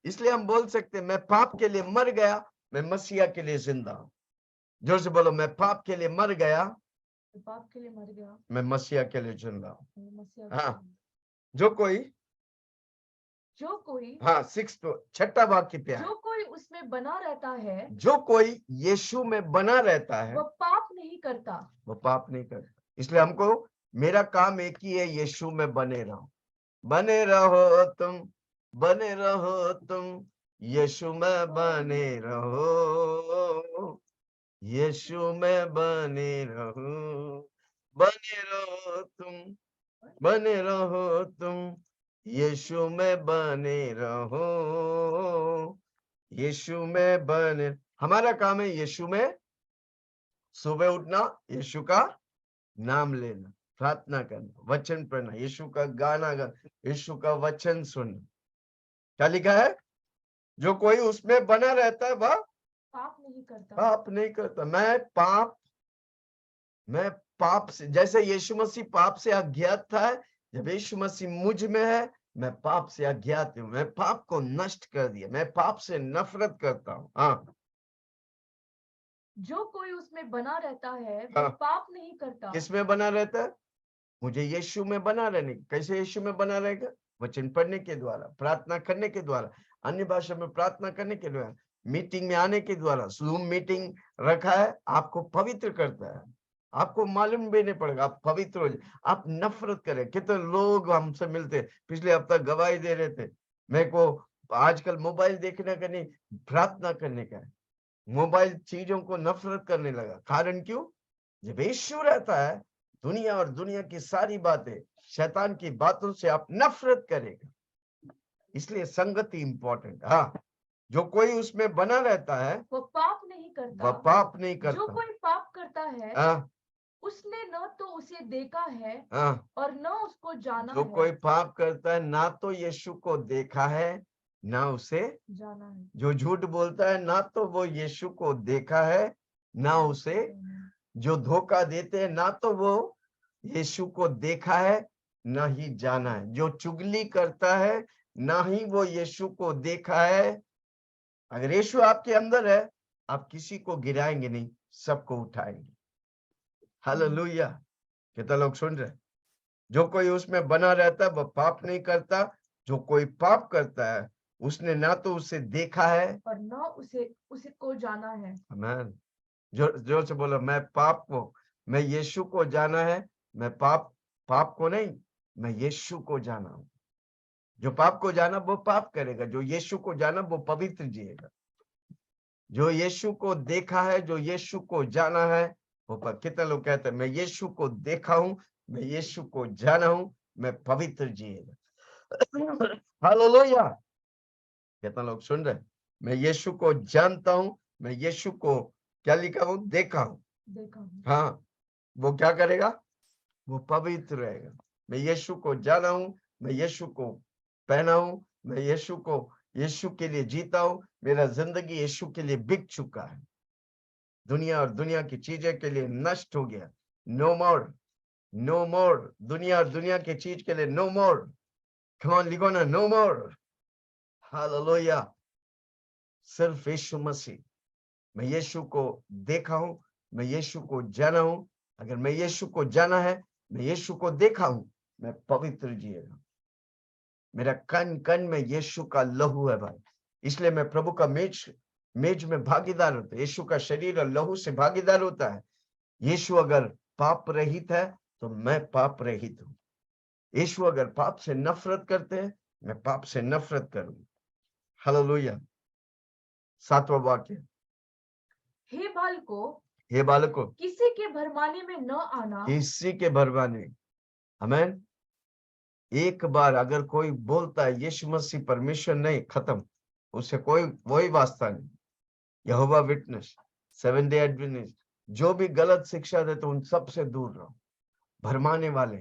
इसलिए हम बोल सकते हैं, मैं पाप के लिए मर गया, मैं मसीहा के लिए जिंदा हूं। जोर से बोलो, मैं पाप के लिए मर गया, पाप के लिए मर गया, मैं मसीहा के लिए जिंदा हूं। हाँ, जो कोई, हाँ, 6 छठा वाक्य पे जो कोई उसमें बना रहता है, जो कोई यीशु में बना रहता है, वो पाप नहीं करता। वो पाप नहीं करता। इसलिए हमको, मेरा काम एक ही है, यीशु में बने रहो। बने रहो तुम, बने रहो तुम, यीशु में बने रहो, यीशु में बने रहो। बने रहो तुम, बने रहो तुम, यीशु में बने रहो, यीशु में बने। हमारा काम है यीशु में सुबह उठना, यीशु का नाम लेना, प्रार्थना करना, वचन पढ़ना, यीशु का गाना गाना, यीशु का वचन सुनना। क्या लिखा है? जो कोई उसमें बना रहता है वह पाप नहीं करता। पाप नहीं करता। मैं पाप से, जैसे यीशु मसीह पाप से अज्ञात था, जब यीशु मसीह मुझ में है, मैं पाप से अज्ञात हूं। मैं पाप को नष्ट कर दिया, मैं पाप से नफरत करता हूं। हाँ, जो कोई उसमें बना रहता है हाँ, वो पाप नहीं करता। किसमें बना रहता है? मुझे यीशु में बना रहने। कैसे यीशु में बना रहेगा? वचन पढ़ने के द्वारा, प्रार्थना करने के द्वारा, अन्य भाषा में प्रार्थना करने के द्वारा, मीटिंग में आने के द्वारा। जूम मीटिंग रखा है, आपको पवित्र करता है। आपको मालूम भी नहीं पड़ेगा, आप पवित्र हो जाए। आप नफरत करें। कितने लोग हमसे मिलते, पिछले हफ्ता गवाही दे रहे थे, मेरे को आजकल मोबाइल देखने का नहीं, प्रार्थना करने का है। मोबाइल चीजों को नफरत करने लगा। कारण क्यों? जब यीशु रहता है, दुनिया और दुनिया की सारी बातें, शैतान की बातों से आप नफरत करेगा। इसलिए संगति इंपॉर्टेंट। हाँ, जो कोई उसमें बना रहता है वो पाप नहीं करता। वह पाप नहीं करता। जो कोई पाप करता है, हाँ, उसने न तो उसे देखा है, हाँ, और न उसको जाना जो है। कोई पाप करता है, ना तो यीशु को देखा है, ना उसे जाना है। जो झूठ बोलता है, ना तो वो यीशु को देखा है, ना उसे, जो धोखा देते हैं, ना तो वो यीशु को देखा है, ना ही जाना है। जो चुगली करता है, ना ही वो यीशु को देखा है। अगर यीशु आपके अंदर है, आप किसी को गिराएंगे नहीं, सबको उठाएंगे। हालेलुया। कितना लोग सुन रहे? जो कोई उसमें बना रहता है वह पाप नहीं करता। जो कोई पाप करता है उसने ना तो उसे देखा है और न उसे को जाना है। आमीन। जोर से बोलो, मैं यीशु को जाना है। मैं पाप को नहीं, मैं यीशु को जाना हूं। जो पाप को जाना वो पाप करेगा, जो यीशु को जाना वो पवित्र जिएगा। जो यीशु को देखा है, जो यीशु को जाना है वो कितने लोग कहते हैं मैं यीशु को देखा हूं, मैं यीशु को जाना हूं, मैं पवित्र जिएगा। हालेलुया। कितना लोग सुन रहे हैं? मैं यीशु को जानता हूं, मैं यीशु को क्या लिखा हूं, देखा हूं। हाँ, वो क्या करेगा? वो पवित्र रहेगा। मैं यीशु को जाना हूं, मैं यीशु को पहना हूं, मैं यीशु के लिए जीता हूं। मेरा जिंदगी यीशु के लिए बिक चुका है। दुनिया और दुनिया की चीजें के लिए नष्ट हो गया। नो मोर, नो मोर। दुनिया और दुनिया की चीज के लिए नो मोर। कम ऑन, लिखो ना, नो मोर। हालेलुया। सिर्फ यीशु मसीह। मैं यीशु को देखा हूं, मैं यीशु को जाना हूं। अगर मैं यीशु को जाना है, मैं यीशु को देखा हूं, मैं पवित्र जिएगा। मेरा कण कण में यीशु का लहू है भाई। इसलिए मैं प्रभु का मेज में भागीदार होता है। यीशु का शरीर और लहू से भागीदार होता है। यीशु अगर पाप रहित है तो मैं पाप रहित हूं। यीशु अगर पाप से नफरत करते हैं, मैं पाप से नफरत करूंगा। हालेलुया। 7वां वाक्य, हे बालकों किसी के भरमाने में न आना। किसी के भरमाने। आमीन। एक बार अगर कोई बोलता है यीशु मसीह परमेश्वर नहीं, खत्म, उससे कोई वही वास्ता नहीं। यहोवा विटनेस, 7 डे एडवेंटिस्ट, जो भी गलत शिक्षा देते उन सब से दूर रहो। भरमाने वाले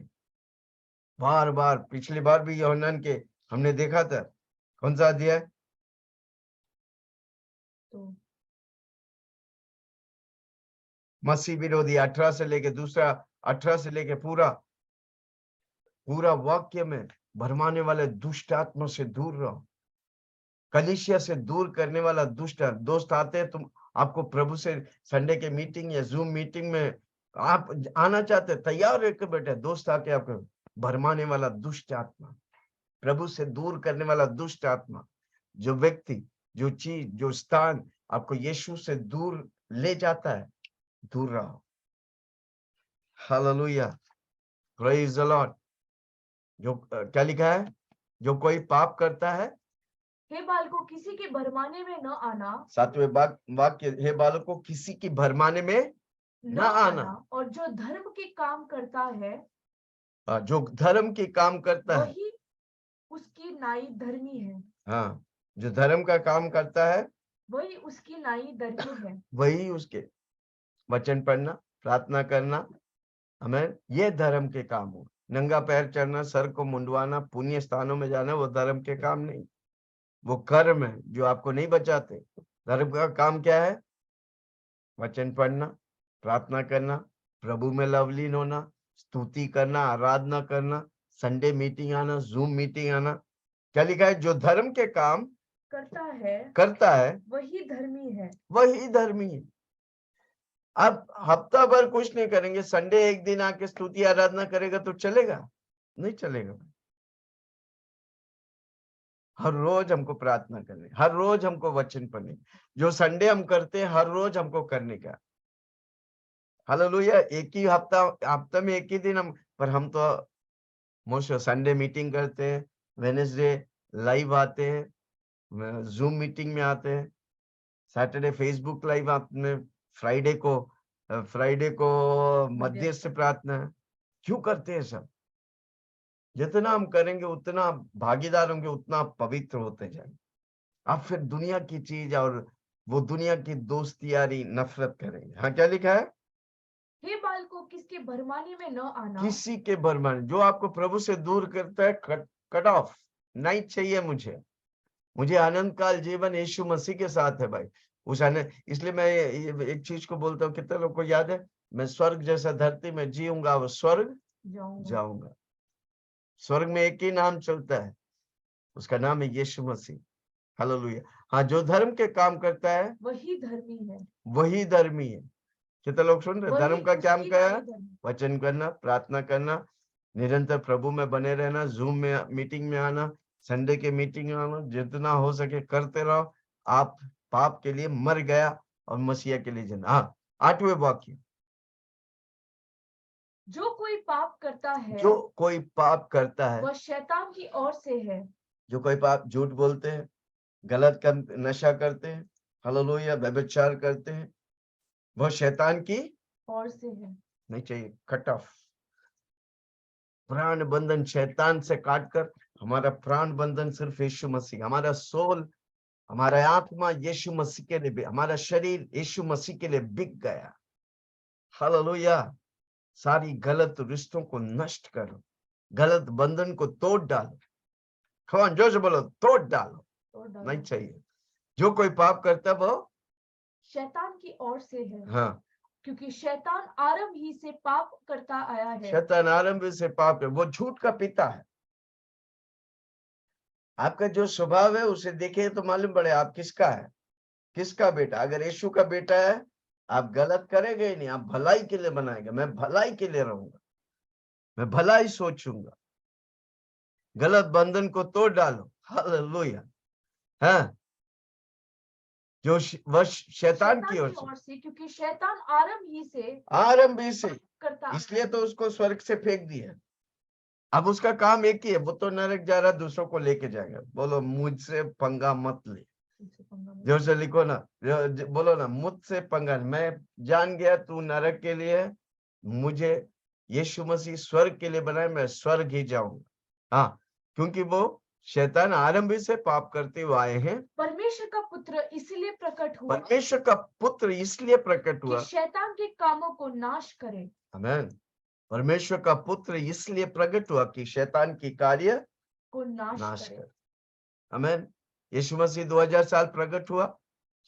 बार बार, पिछली बार भी यूहन्ना के हमने देखा था, कौन सा अध्याय? मसीह विरोधी 18 से लेके दूसरा 18 से लेके पूरा वाक्य में भरमाने वाले दुष्ट आत्मा से दूर रहो। कलीसिया से दूर करने वाला दुष्ट दोस्त आते हैं, तुम आपको प्रभु से संडे के मीटिंग या जूम मीटिंग में आप आना चाहते हैं, तैयार रहकर बैठे, दोस्त आके आपको भरमाने वाला दुष्ट आत्मा, प्रभु से दूर करने वाला दुष्ट आत्मा, जो व्यक्ति, जो चीज, जो स्थान आपको यीशु से दूर ले जाता है, दूर रहो। Hallelujah, praise the Lord. जो क्या लिखा है? जो कोई पाप करता है, हे बालकों किसी के भरमाने में न आना। 7वें वाक्य, हे बालकों किसी की भरमाने में न आना। और जो धर्म के काम करता है, जो धर्म के काम करता है, वही उसकी नाई धर्मी है। हाँ, जो धर्म का काम करता है वही उसकी नाई धर्मी है। वही उसके वचन पढ़ना, प्रार्थना करना, हमें ये धर्म के काम हो। नंगा पैर चढ़ना, सर को मुंडवाना, पुण्य स्थानों में जाना, वो धर्म के काम नहीं, वो कर्म है जो आपको नहीं बचाते। धर्म का काम क्या है? वचन पढ़ना, प्रार्थना करना, प्रभु में लवलीन होना, स्तुति करना, आराधना करना, संडे मीटिंग आना, जूम मीटिंग आना। क्या लिखा है? जो धर्म के काम करता है वही धर्मी है। वही धर्मी है। अब हफ्ता भर कुछ नहीं करेंगे, संडे एक दिन आके स्तुति आराधना करेगा तो चलेगा? नहीं चलेगा। हर रोज हमको प्रार्थना करनी, हर रोज हमको वचन पढ़ने। जो संडे हम करते हैं हर रोज हमको करने का। हालेलुया। एक ही हफ्ता में एक ही दिन हम तो मोस्ट संडे मीटिंग करते हैं, वेडनेसडे लाइव आते हैं, जूम मीटिंग में आते हैं, सैटरडे फेसबुक लाइव आते हैं, फ्राइडे को मध्यस्थ प्रार्थना। क्यों करते हैं सब? जितना हम करेंगे उतना भागीदार होंगे, उतना पवित्र होते जाएंगे। आप फिर दुनिया की चीज और वो दुनिया की दोस्ती यारी नफरत करेंगे। हाँ, क्या लिखा है? हे बालकों किसके भरमाने में न आना। किसी के भरमाने, जो आपको प्रभु से दूर करता है, कट ऑफ। नहीं चाहिए मुझे आनंद काल जीवन यीशु मसीह के साथ है भाई। उस आनंद, इसलिए मैं एक चीज को बोलता हूँ, कितने लोग को याद है, मैं स्वर्ग जैसा धरती में जीऊंगा, वो स्वर्ग जाऊंगा। स्वर्ग में एक ही नाम चलता है, उसका नाम है यीशु मसीह। हालेलुया। हाँ, जो धर्म के काम करता है वही धर्मी है। वही धर्मी है। कितने लोग सुन रहे? धर्म का काम क्या है? वचन करना, प्रार्थना करना, निरंतर प्रभु में बने रहना, जूम में मीटिंग में आना, संडे के मीटिंग में जितना हो सके करते रहो, आप पाप के लिए मर गया और मसीहा के लिए जना। हाँ, 8वें वाक्य, जो कोई पाप करता है जो कोई पाप करता है, वह शैतान की ओर से है। जो कोई पाप, झूठ बोलते हैं, गलत नशा करते हैं, हालेलुया, व्यभिचार करते हैं, वह शैतान की ओर से है। नहीं चाहिए, कट ऑफ। प्राण बंधन शैतान से काटकर हमारा प्राण बंधन सिर्फ यीशु मसीह, हमारा सोल, हमारा आत्मा यीशु मसीह के लिए, हमारा शरीर यीशु मसीह के लिए बिक गया। हालेलुया। सारी गलत रिश्तों को नष्ट करो, गलत बंधन को तोड़ डालो। खवान जोर से बोलो, तोड़ डालो। नहीं चाहिए। जो कोई पाप करता है वो शैतान की ओर से है। हाँ, क्योंकि शैतान आरंभ ही से पाप करता आया है। शैतान आरंभ से पाप है, वो झूठ का पिता है। आपका जो स्वभाव है उसे देखे तो मालूम पड़े आप किसका है, किसका बेटा। अगर यीशु का बेटा है, आप गलत करेंगे ही नहीं, आप भलाई के लिए बनाएंगे। मैं भलाई के लिए रहूंगा, मैं भलाई सोचूंगा। गलत बंधन को तोड़ डालो। हालेलुया। हाँ, जो वह शैतान की ओर से, क्योंकि शैतान आरंभ ही से करता, इसलिए तो उसको स्वर्ग से फेंक दिया। अब उसका काम एक ही है, वो तो नरक जा रहा, दूसरों को लेके जाएगा। बोलो, मुझसे पंगा मत ले। जो से लिखो ना, बोलो ना, मुझसे पंगा। मैं जान गया तू नरक के लिए है, मुझे यीशु मसीह स्वर्ग के लिए बनाए, मैं स्वर्ग ही जाऊंगा। हाँ, क्योंकि वो शैतान आरंभ से पाप करते हुए आए हैं। परमेश्वर का पुत्र इसलिए प्रकट हुआ, परमेश्वर का पुत्र इसलिए प्रकट हुआ कि शैतान के कामों को नाश करे। आमीन। परमेश्वर का पुत्र इसलिए प्रकट हुआ कि शैतान की कार्य को नाश करे। आमीन। यीशु मसीह 2000 साल प्रकट हुआ,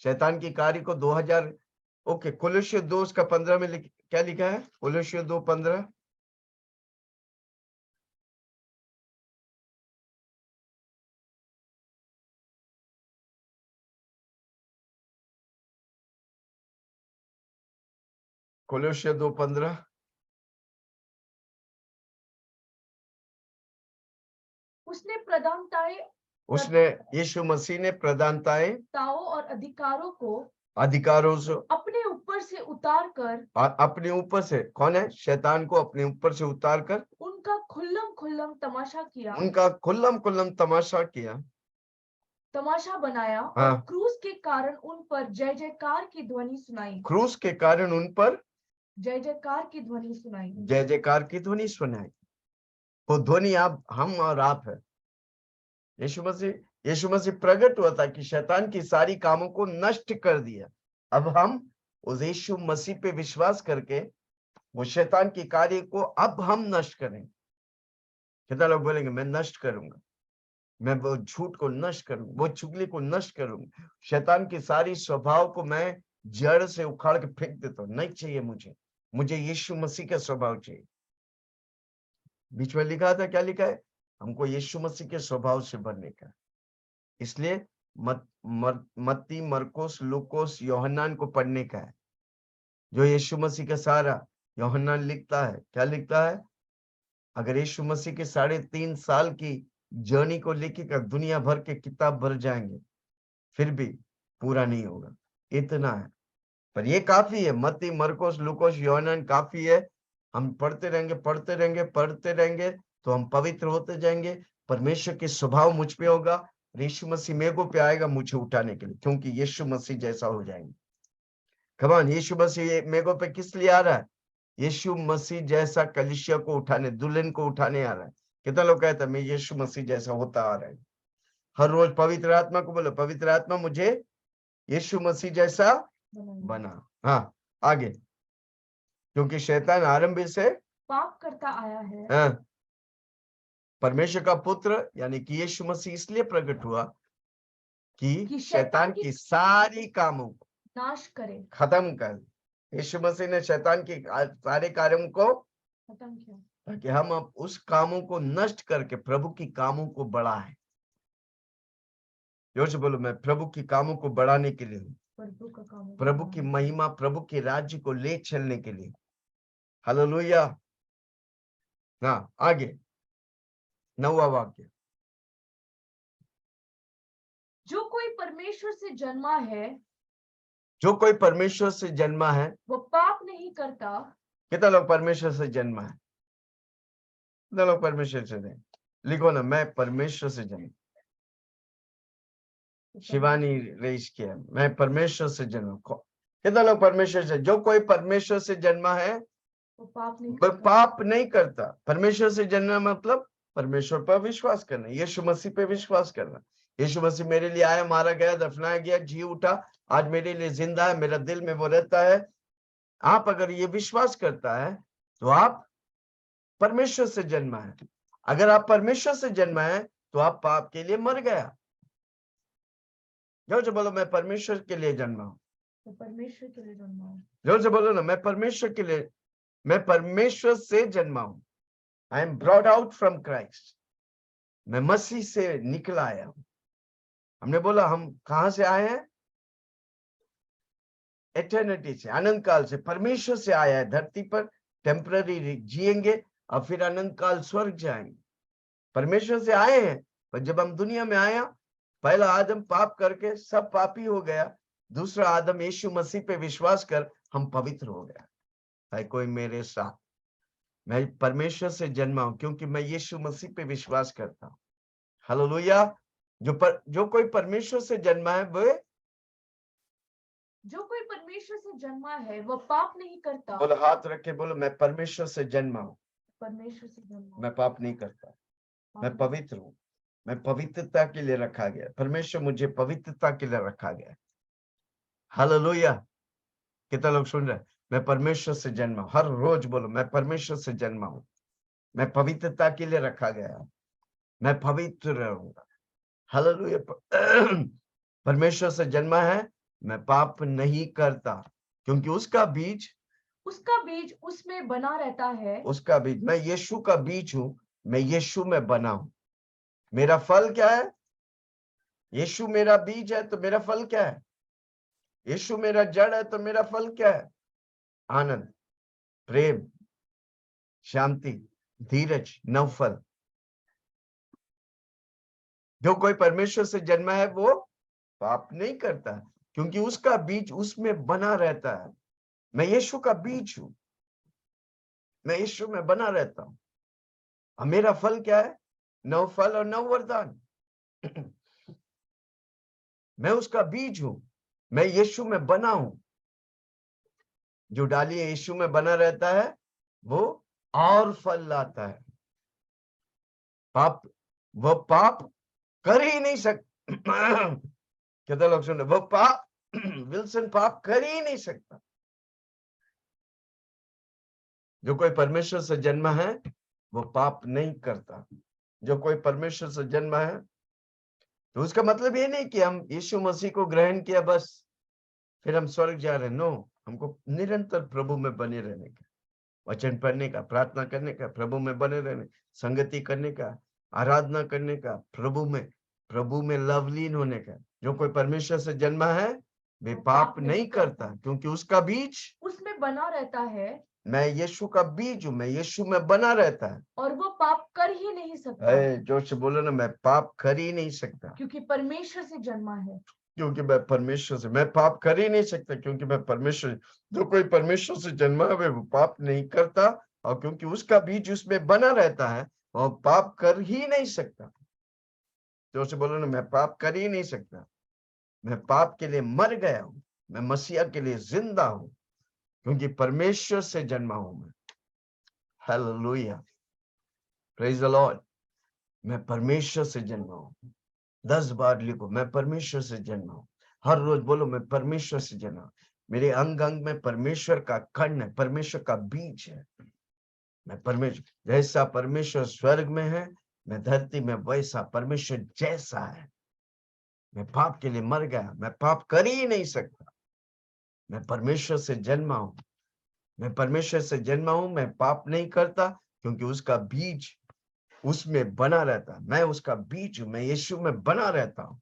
शैतान की कार्य को 2000। ओके, कोलोसियों 2:15 में क्या लिखा है? कोलोसियों 2:15। कोलोसियों 2:15। उसने यीशु मसीह ने प्रधानताएं और अधिकारों से अपने ऊपर से उतार कर, अपने ऊपर से, कौन है? शैतान को अपने ऊपर से उतार कर उनका खुल्लम खुल्लम तमाशा किया, उनका खुल्लम खुल्लम तमाशा किया, तमाशा बनाया। हाँ। और क्रूस के कारण उन पर जय जयकार की ध्वनि सुनाई। क्रूस के कारण उन पर जय जयकार की ध्वनि सुनाई। जय जयकार की ध्वनि सुनाई। वो ध्वनि आप, हम और आप है। यीशु मसीह प्रकट हुआ था कि शैतान की सारी कामों को नष्ट कर दिया। अब हम उस यीशु मसीह पे विश्वास करके वो शैतान की कार्य को अब हम नष्ट करेंगे। कितना लोग बोलेंगे मैं नष्ट करूंगा, मैं वो झूठ को नष्ट करूंगा, वो चुगली को नष्ट करूंगा, शैतान की सारी स्वभाव को मैं जड़ से उखाड़ के फेंक देता हूँ। नहीं चाहिए मुझे यीशु मसीह का स्वभाव चाहिए। बीच में लिखा था, क्या लिखा है? हमको यीशु मसीह के स्वभाव से बनने का। इसलिए मत्ती, मरकुस, लूकोस, यूहन्ना को पढ़ने का है। जो यीशु मसीह का सारा, यूहन्ना लिखता है, क्या लिखता है? अगर यीशु मसीह के 3.5 साल की जर्नी को लिखेगा, दुनिया भर के किताब भर जाएंगे, फिर भी पूरा नहीं होगा। इतना है, पर ये काफी है। मत्ती, मरकुस, लूकोस, यूहन्ना काफी है। हम पढ़ते रहेंगे तो हम पवित्र होते जाएंगे। परमेश्वर के स्वभाव मुझ पे होगा, यीशु मसीह मेरे पे आएगा मुझे उठाने के लिए, क्योंकि यीशु मसीह जैसा हो जाएंगे। कमान, यीशु मसीह मेरे पे किस लिए आ रहा है? यीशु मसीह जैसा कलीसिया को उठाने, दुल्हन को उठाने आ रहा है। कितना लोग कहते हैं मैं यीशु मसीह जैसा होता आ रहा है? हर रोज पवित्र आत्मा को बोलो, पवित्र आत्मा मुझे यीशु मसीह जैसा बना। हाँ, आगे, क्योंकि शैतान आरंभ से पाप करता आया है। हाँ, परमेश्वर का पुत्र यानी कि यीशु मसीह इसलिए प्रकट हुआ कि शैतान की सारी कामों को नाश करे, खत्म कर। यीशु मसीह ने शैतान के सारे कार्यों को खत्म किया, ताकि हम अब उस कामों को नष्ट करके प्रभु की कामों को बढ़ाएं। जोर से बोलो, मैं प्रभु की कामों को बढ़ाने के लिए हूँ, प्रभु की महिमा, प्रभु के राज्य को ले चलने के लिए। हालेलुया। हाँ, आगे 9वां वाक्य। जो कोई परमेश्वर से जन्मा है, जो कोई परमेश्वर से जन्मा है वो पाप नहीं करता। कितना लोग परमेश्वर से जन्मा है? कितना लोग परमेश्वर से जन्मा? लिखो ना, मैं परमेश्वर से जन्मा। शिवानी रेस किया, मैं परमेश्वर से जन्मा। कितना लोग परमेश्वर से? जो कोई परमेश्वर से जन्मा है वो पाप नहीं वह करता। पाप नहीं करता। परमेश्वर से जन्मा मतलब परमेश्वर पर विश्वास करना, यीशु मसीह पे विश्वास करना। यीशु मसीह मेरे लिए आया, मारा गया, दफनाया गया, जी उठा, आज मेरे लिए जिंदा है, मेरा दिल में वो रहता है। आप अगर ये विश्वास करता है तो आप परमेश्वर से जन्मा है। अगर आप परमेश्वर से जन्मा है तो आप पाप के लिए मर गया। जोर से बोलो, मैं परमेश्वर के लिए जन्मा हूं। तो परमेश्वर के लिए जन्मा हूं। जोर से बोलो ना, मैं परमेश्वर के लिए, मैं परमेश्वर से जन्मा हूं। I am brought out from Christ. मैं मसीह से निकल आया हूं। हमने बोला हम कहां से आए हैं? एटर्निटी से, अनंत काल से। परमेश्वर से आया है धरती पर, टेम्पररी जिएंगे और फिर अनंत काल स्वर्ग जाएंगे। परमेश्वर से आए हैं, पर जब हम दुनिया में आया, पहला आदम पाप करके सब पापी हो गया, दूसरा आदम यीशु मसीह पे विश्वास कर हम पवित्र हो गया है। कोई मेरे साथ? मैं परमेश्वर से जन्मा हूं क्योंकि मैं यीशु मसीह पे विश्वास करता हूं। हालेलुया। जो कोई परमेश्वर से जन्मा है वह, जो कोई परमेश्वर से जन्मा है वो पाप नहीं करता। बोलो, हाथ रख के बोलो, मैं परमेश्वर से जन्मा हूं, परमेश्वर से जन्मा मैं पाप नहीं करता, मैं पवित्र हूं, मैं पवित्रता के लिए रखा गया। परमेश्वर मुझे पवित्रता के लिए रखा गया। हालेलुया। कितना लोग सुन रहे हैं? मैं परमेश्वर से जन्मा हूं। हर रोज बोलो, मैं परमेश्वर से जन्मा हूं, मैं पवित्रता के लिए रखा गया, मैं पवित्र रहूंगा। हालेलुया। परमेश्वर से जन्मा है, मैं पाप नहीं करता क्योंकि उसका बीज उसमें बना रहता है। उसका बीज, मैं यीशु का बीज हूं, मैं यीशु में बना हूं। मेरा फल क्या है? यीशु मेरा बीज है तो मेरा फल क्या है? यीशु मेरा जड़ है तो मेरा फल क्या है? आनंद, प्रेम, शांति, धीरज, नवफल। जो कोई परमेश्वर से जन्मा है वो पाप नहीं करता क्योंकि उसका बीज उसमें बना रहता है। मैं यीशु का बीज हूं, मैं यीशु में बना रहता हूं। और मेरा फल क्या है? नव फल और नव वरदान। मैं उसका बीज हूं, मैं यीशु में बना हूं। जो डाली यीशु में बना रहता है वो और फल लाता है। वो पाप कर ही नहीं सकता। कितने लोग सुन रहे? वो पाप विल्सन पाप कर ही नहीं सकता। जो कोई परमेश्वर से जन्मा है वो पाप नहीं करता। जो कोई परमेश्वर से जन्मा है तो उसका मतलब ये नहीं कि हम यीशु मसीह को ग्रहण किया बस फिर हम स्वर्ग जा रहे हैं। नो, हमको निरंतर प्रभु में बने रहने का, वचन पढ़ने का, प्रार्थना करने का, प्रभु में बने रहने, संगति करने का, आराधना करने का, प्रभु में लवलीन होने का। जो कोई परमेश्वर से जन्मा है वे पाप नहीं करता क्योंकि उसका बीज उसमें बना रहता है। मैं यीशु का बीज हूं, मैं यीशु में बना रहता है और वो पाप कर ही नहीं सकता। जोर से बोलो ना, मैं पाप कर ही नहीं सकता क्योंकि परमेश्वर से जन्मा है। क्योंकि मैं परमेश्वर से, मैं पाप कर ही नहीं सकता क्योंकि मैं परमेश्वर। जो कोई परमेश्वर से जन्मा है वो पाप नहीं करता और क्योंकि उसका बीज उसमें बना रहता है और पाप कर ही नहीं सकता। जोर से बोलो ना, मैं पाप कर ही नहीं सकता। मैं पाप के लिए मर गया हूं, मैं मसीहा के लिए जिंदा हूं क्योंकि परमेश्वर से जन्मा हूं मैं। Hallelujah, praise the Lord. मैं परमेश्वर से जन्मा हूं। 10 बार लिखो, मैं परमेश्वर से जन्मा हूं। हर रोज बोलो, मैं परमेश्वर से जन्मा हूं। मेरे अंग अंग में परमेश्वर का कण है, परमेश्वर का बीज है। मैं परमेश्वर जैसा परमेश्वर स्वर्ग में है, मैं धरती में वैसा परमेश्वर जैसा है। मैं पाप के लिए मर गया, मैं पाप कर ही नहीं सकता। मैं परमेश्वर से जन्मा हूं, मैं परमेश्वर से जन्मा हूं। मैं पाप नहीं करता क्योंकि उसका बीज उसमें बना रहता है। मैं उसका बीज हूं, मैं यीशु में बना रहता हूं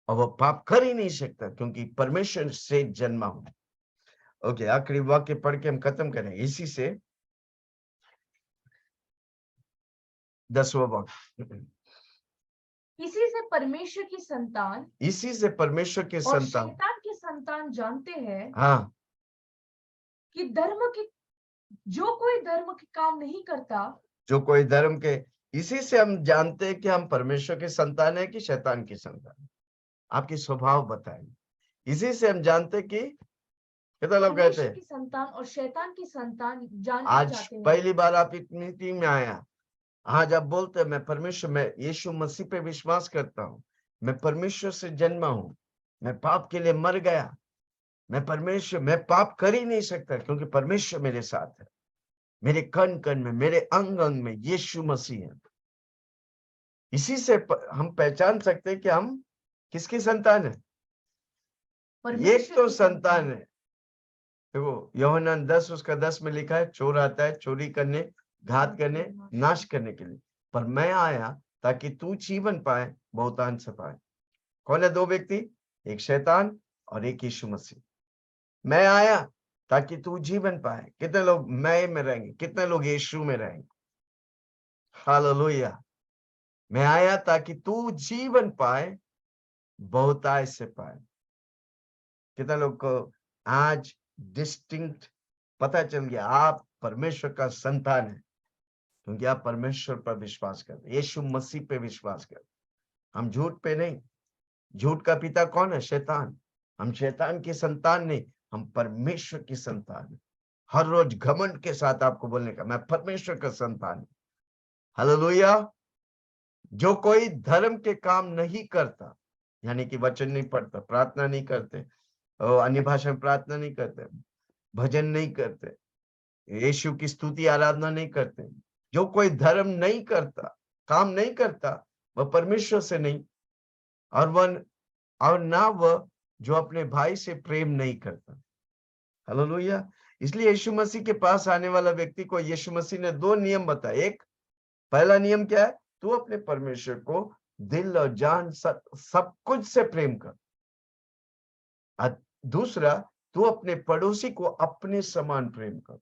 और वो पाप कर ही नहीं सकता क्योंकि परमेश्वर से जन्मा हूं। ओके, आखिरी वाक्य पढ़ के हम खत्म करें इसी से। 10वां वाक्य, इसी से परमेश्वर की संतान इसी से परमेश्वर के और संतान, शैतान की संतान जानते हैं हाँ, कि जो कोई धर्म के काम नहीं करता, जो कोई धर्म के, इसी से हम जानते हैं कि हम परमेश्वर के संतान है कि शैतान की संतान। आपकी स्वभाव बताएंगे। इसी से हम जानते कि कितना लोग कहते परमेश्वर हैं की संतान और शैतान की संतान जान आज जाते हैं। पहली बार आप इतनी टीम में आया, आज आप बोलते हैं मैं परमेश्वर, मैं यीशु मसीह पे विश्वास करता हूँ, मैं परमेश्वर से जन्मा हूँ, मैं पाप के लिए मर गया, मैं पाप कर ही नहीं सकता क्योंकि परमेश्वर मेरे साथ है, मेरे कण कण में, मेरे अंग अंग में यीशु मसीह है। इसी से हम पहचान सकते हैं कि हम किसकी संतान है। एक तो संतान है, देखो यूहन्ना 10 उसका 10 में लिखा है, चोर आता है चोरी करने, घात करने, नाश करने के लिए, पर मैं आया ताकि तू जीवन पाए, बहुतांश पाए। कौन है दो व्यक्ति? एक शैतान और एक यीशु मसीह। मैं आया ताकि तू जीवन पाए। कितने लोग मैं में रहेंगे? कितने लोग यीशु में रहेंगे? हालेलुया। मैं आया ताकि तू जीवन पाए, बहुतायत से पाए। कितने लोग को आज डिस्टिंक्ट पता चल गया आप परमेश्वर का संतान है, क्योंकि आप परमेश्वर पर विश्वास करते, यीशु मसीह पे विश्वास करते। हम झूठ पे नहीं। झूठ का पिता कौन है? शैतान। हम शैतान की संतान नहीं, हम परमेश्वर की संतान है। हर रोज घमंड के साथ आपको बोलने का, मैं परमेश्वर का संतान हूं। हालेलुया। जो कोई धर्म के काम नहीं करता, यानी कि वचन नहीं पढ़ता, प्रार्थना नहीं करते, अन्य भाषा में प्रार्थना नहीं करते, भजन नहीं करते, यीशु की स्तुति आराधना नहीं करते, जो कोई धर्म नहीं करता, काम नहीं करता, वह परमेश्वर से नहीं, और ना वह जो अपने भाई से प्रेम नहीं करता। हालेलुया। इसलिए यीशु मसीह के पास आने वाला व्यक्ति को यीशु मसीह ने दो नियम बताए। एक, पहला नियम क्या है? तू अपने परमेश्वर को दिल और जान सब कुछ से प्रेम कर। दूसरा, तू अपने पड़ोसी को अपने समान प्रेम कर।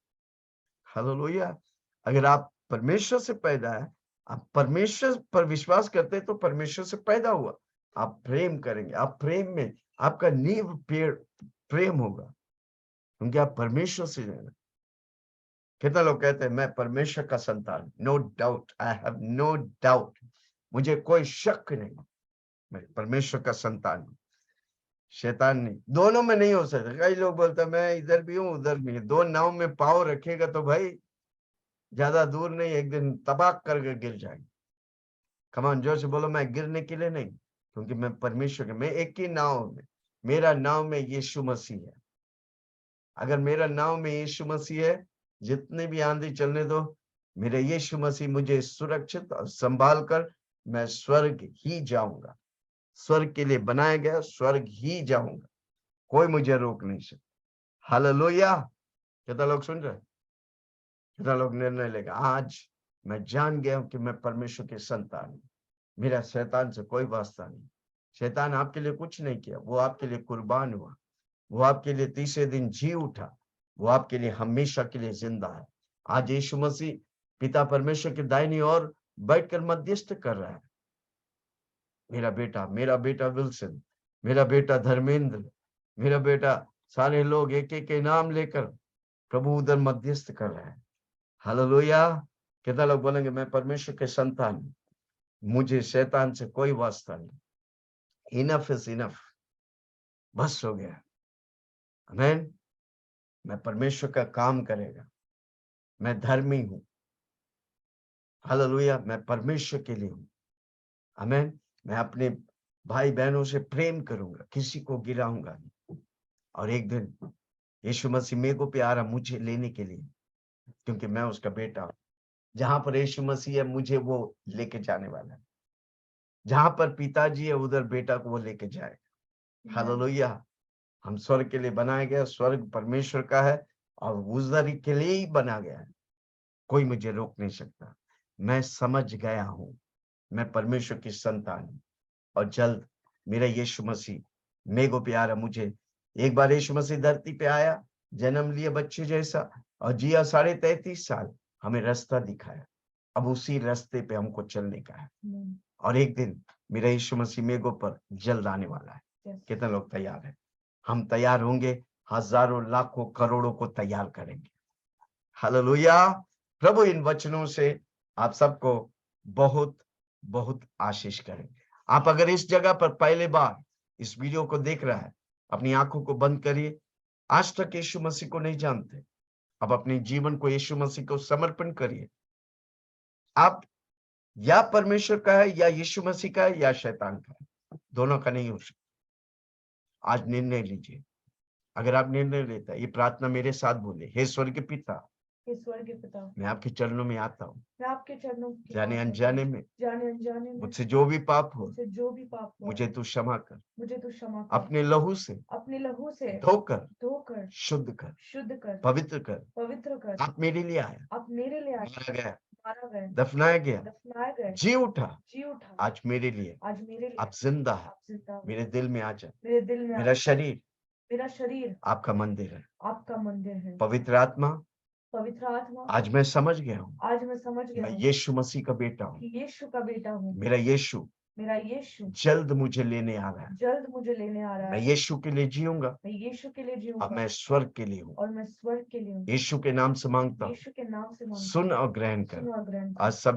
हालेलुया। अगर आप परमेश्वर से पैदा है, आप परमेश्वर पर विश्वास करते हैं, तो परमेश्वर से पैदा हुआ, आप प्रेम करेंगे, आप प्रेम में आपका नींव पेड़ प्रेम होगा, क्योंकि आप परमेश्वर से हैं। कितना लोग कहते हैं मैं परमेश्वर का संतान? No doubt, I have no doubt, मुझे कोई शक नहीं, मैं परमेश्वर का संतान हूं, शैतान नहीं। दोनों में नहीं हो सकता। कई लोग बोलते हैं मैं इधर भी हूं उधर भी हूं। दो नाव में पाँव रखेगा तो भाई ज्यादा दूर नहीं, एक दिन तबाक करके गिर जाएंगे। कमान जोर से बोलो, मैं गिरने के लिए नहीं, क्योंकि मैं परमेश्वर के, मैं एक ही नाव में, मेरा नाव में यीशु मसीह है। अगर मेरा नाव में यीशु मसीह है, जितने भी आंधी चलने दो, मेरे यीशु मसीह मुझे सुरक्षित और संभाल कर मैं स्वर्ग ही जाऊंगा। स्वर्ग के लिए बनाया गया, स्वर्ग ही जाऊंगा, कोई मुझे रोक नहीं सकता। हालेलुया। कितना लोग सुन रहे? कितना लोग निर्णय लेगा? आज मैं जान गया हूं कि मैं परमेश्वर के संतान हूं, मेरा शैतान से कोई वास्ता नहीं। शैतान आपके लिए कुछ नहीं किया, वो आपके लिए कुर्बान हुआ, वो आपके लिए तीसरे दिन जी उठा, वो आपके लिए हमेशा के लिए जिंदा है। आज यीशु मसीह पिता परमेश्वर के दाहिनी ओर बैठकर मध्यस्थ कर रहा है। मेरा बेटा विल्सन, मेरा बेटा धर्मेंद्र, मेरा बेटा, सारे लोग एक एक के नाम लेकर प्रभु उधर मध्यस्थ कर रहे हैं। हालेलुया। कितना लोग बोलेंगे मैं परमेश्वर के संतान हूं, मुझे शैतान से कोई वास्ता नहीं। इनफ इज इनफ, बस हो गया। आमीन। मैं परमेश्वर का काम करेगा, मैं धर्मी हूं। हालेलुया। मैं परमेश्वर के लिए हूं। आमीन। मैं अपने भाई बहनों से प्रेम करूंगा, किसी को गिराऊंगा नहीं। और एक दिन यीशु मसीह मेरे को प्यारा मुझे लेने के लिए, क्योंकि मैं उसका बेटा हूं। जहां पर यीशु मसीह है, मुझे वो लेके जाने वाला है। जहां पर पिताजी है, उधर बेटा को वो लेके जाएगा। हालेलुया। हम स्वर्ग के लिए बनाया गया, स्वर्ग परमेश्वर का है और उधर के लिए ही बना गया है, कोई मुझे रोक नहीं सकता। मैं समझ गया हूं, मैं परमेश्वर की संतान हूं, और जल्द मेरा यीशु मसीह मेरे को प्यारा मुझे। एक बार यीशु मसीह धरती पे आया, जन्म लिया बच्चे जैसा और जिया 33.5 साल, हमें रास्ता दिखाया। अब उसी रास्ते पे हमको चलने का है, और एक दिन मेरा यीशु मसीह मेघों पर जल्द आने वाला है। Yes. कितने लोग तैयार हैं? हम तैयार होंगे, हजारों लाखों करोड़ों को तैयार करेंगे। हालेलुया। प्रभु इन वचनों से आप सबको बहुत बहुत आशीष करेंगे। आप अगर इस जगह पर पहले बार इस वीडियो को देख रहा है, अपनी आंखों को बंद करिए। आज तक यीशु मसीह को नहीं जानते, अब अपने जीवन को यीशु मसीह को समर्पण करिए। आप या परमेश्वर का है, या यीशु मसीह का है, या शैतान का है, दोनों का नहीं हो सकता। आज निर्णय लीजिए। अगर आप निर्णय लेता है, ये प्रार्थना मेरे साथ बोले, हे स्वर्ग के पिता, ईश्वर के पिता, मैं आपके चरणों में आता हूँ। मैं आपके चरणों के जाने पास अनजाने में जाने अनजाने में मुझसे जो भी पाप हो, मुझसे जो भी पाप हो, मुझे तू क्षमा कर। मुझे तू क्षमा कर। अपने लहू से अपने लहू से धोकर शुद्ध कर, पवित्र कर। पवित्र कर। आप मेरे लिए आया, आप मेरे लिए आए, मारा गया, मारा गए, दफनाया गया, दफनाए गए, जी उठा, जी उठा, आज मेरे लिए। आज मेरे लिए आप जिंदा है, आप जिंदा हो। मेरे दिल में आ जा। मेरे दिल में मेरा आ, शरीर मेरा शरीर आपका मंदिर है। आपका मंदिर है। पवित्र आत्मा, पवित्र आत्मा, आज मैं समझ गया हूँ, आज मैं समझ गया मैं हूँ यीशु मसीह का बेटा हूँ। कि यीशु का बेटा हूँ। मेरा यीशु मेरा यीशु जल्द मुझे लेने आ रहा है। जल्द मुझे लेने आ रहा मैं है। यीशु के लिए जीऊंगा, मैं यीशु के लिए अब जीऊंगा मैं स्वर्ग के लिए हूँ। और मैं स्वर्ग के लिए हूँ। यीशु के नाम से मांगता हूँ, यीशु के नाम से मांगता सुन और ग्रहण हूँ। कर। सुन और ग्रहण कर। आज सब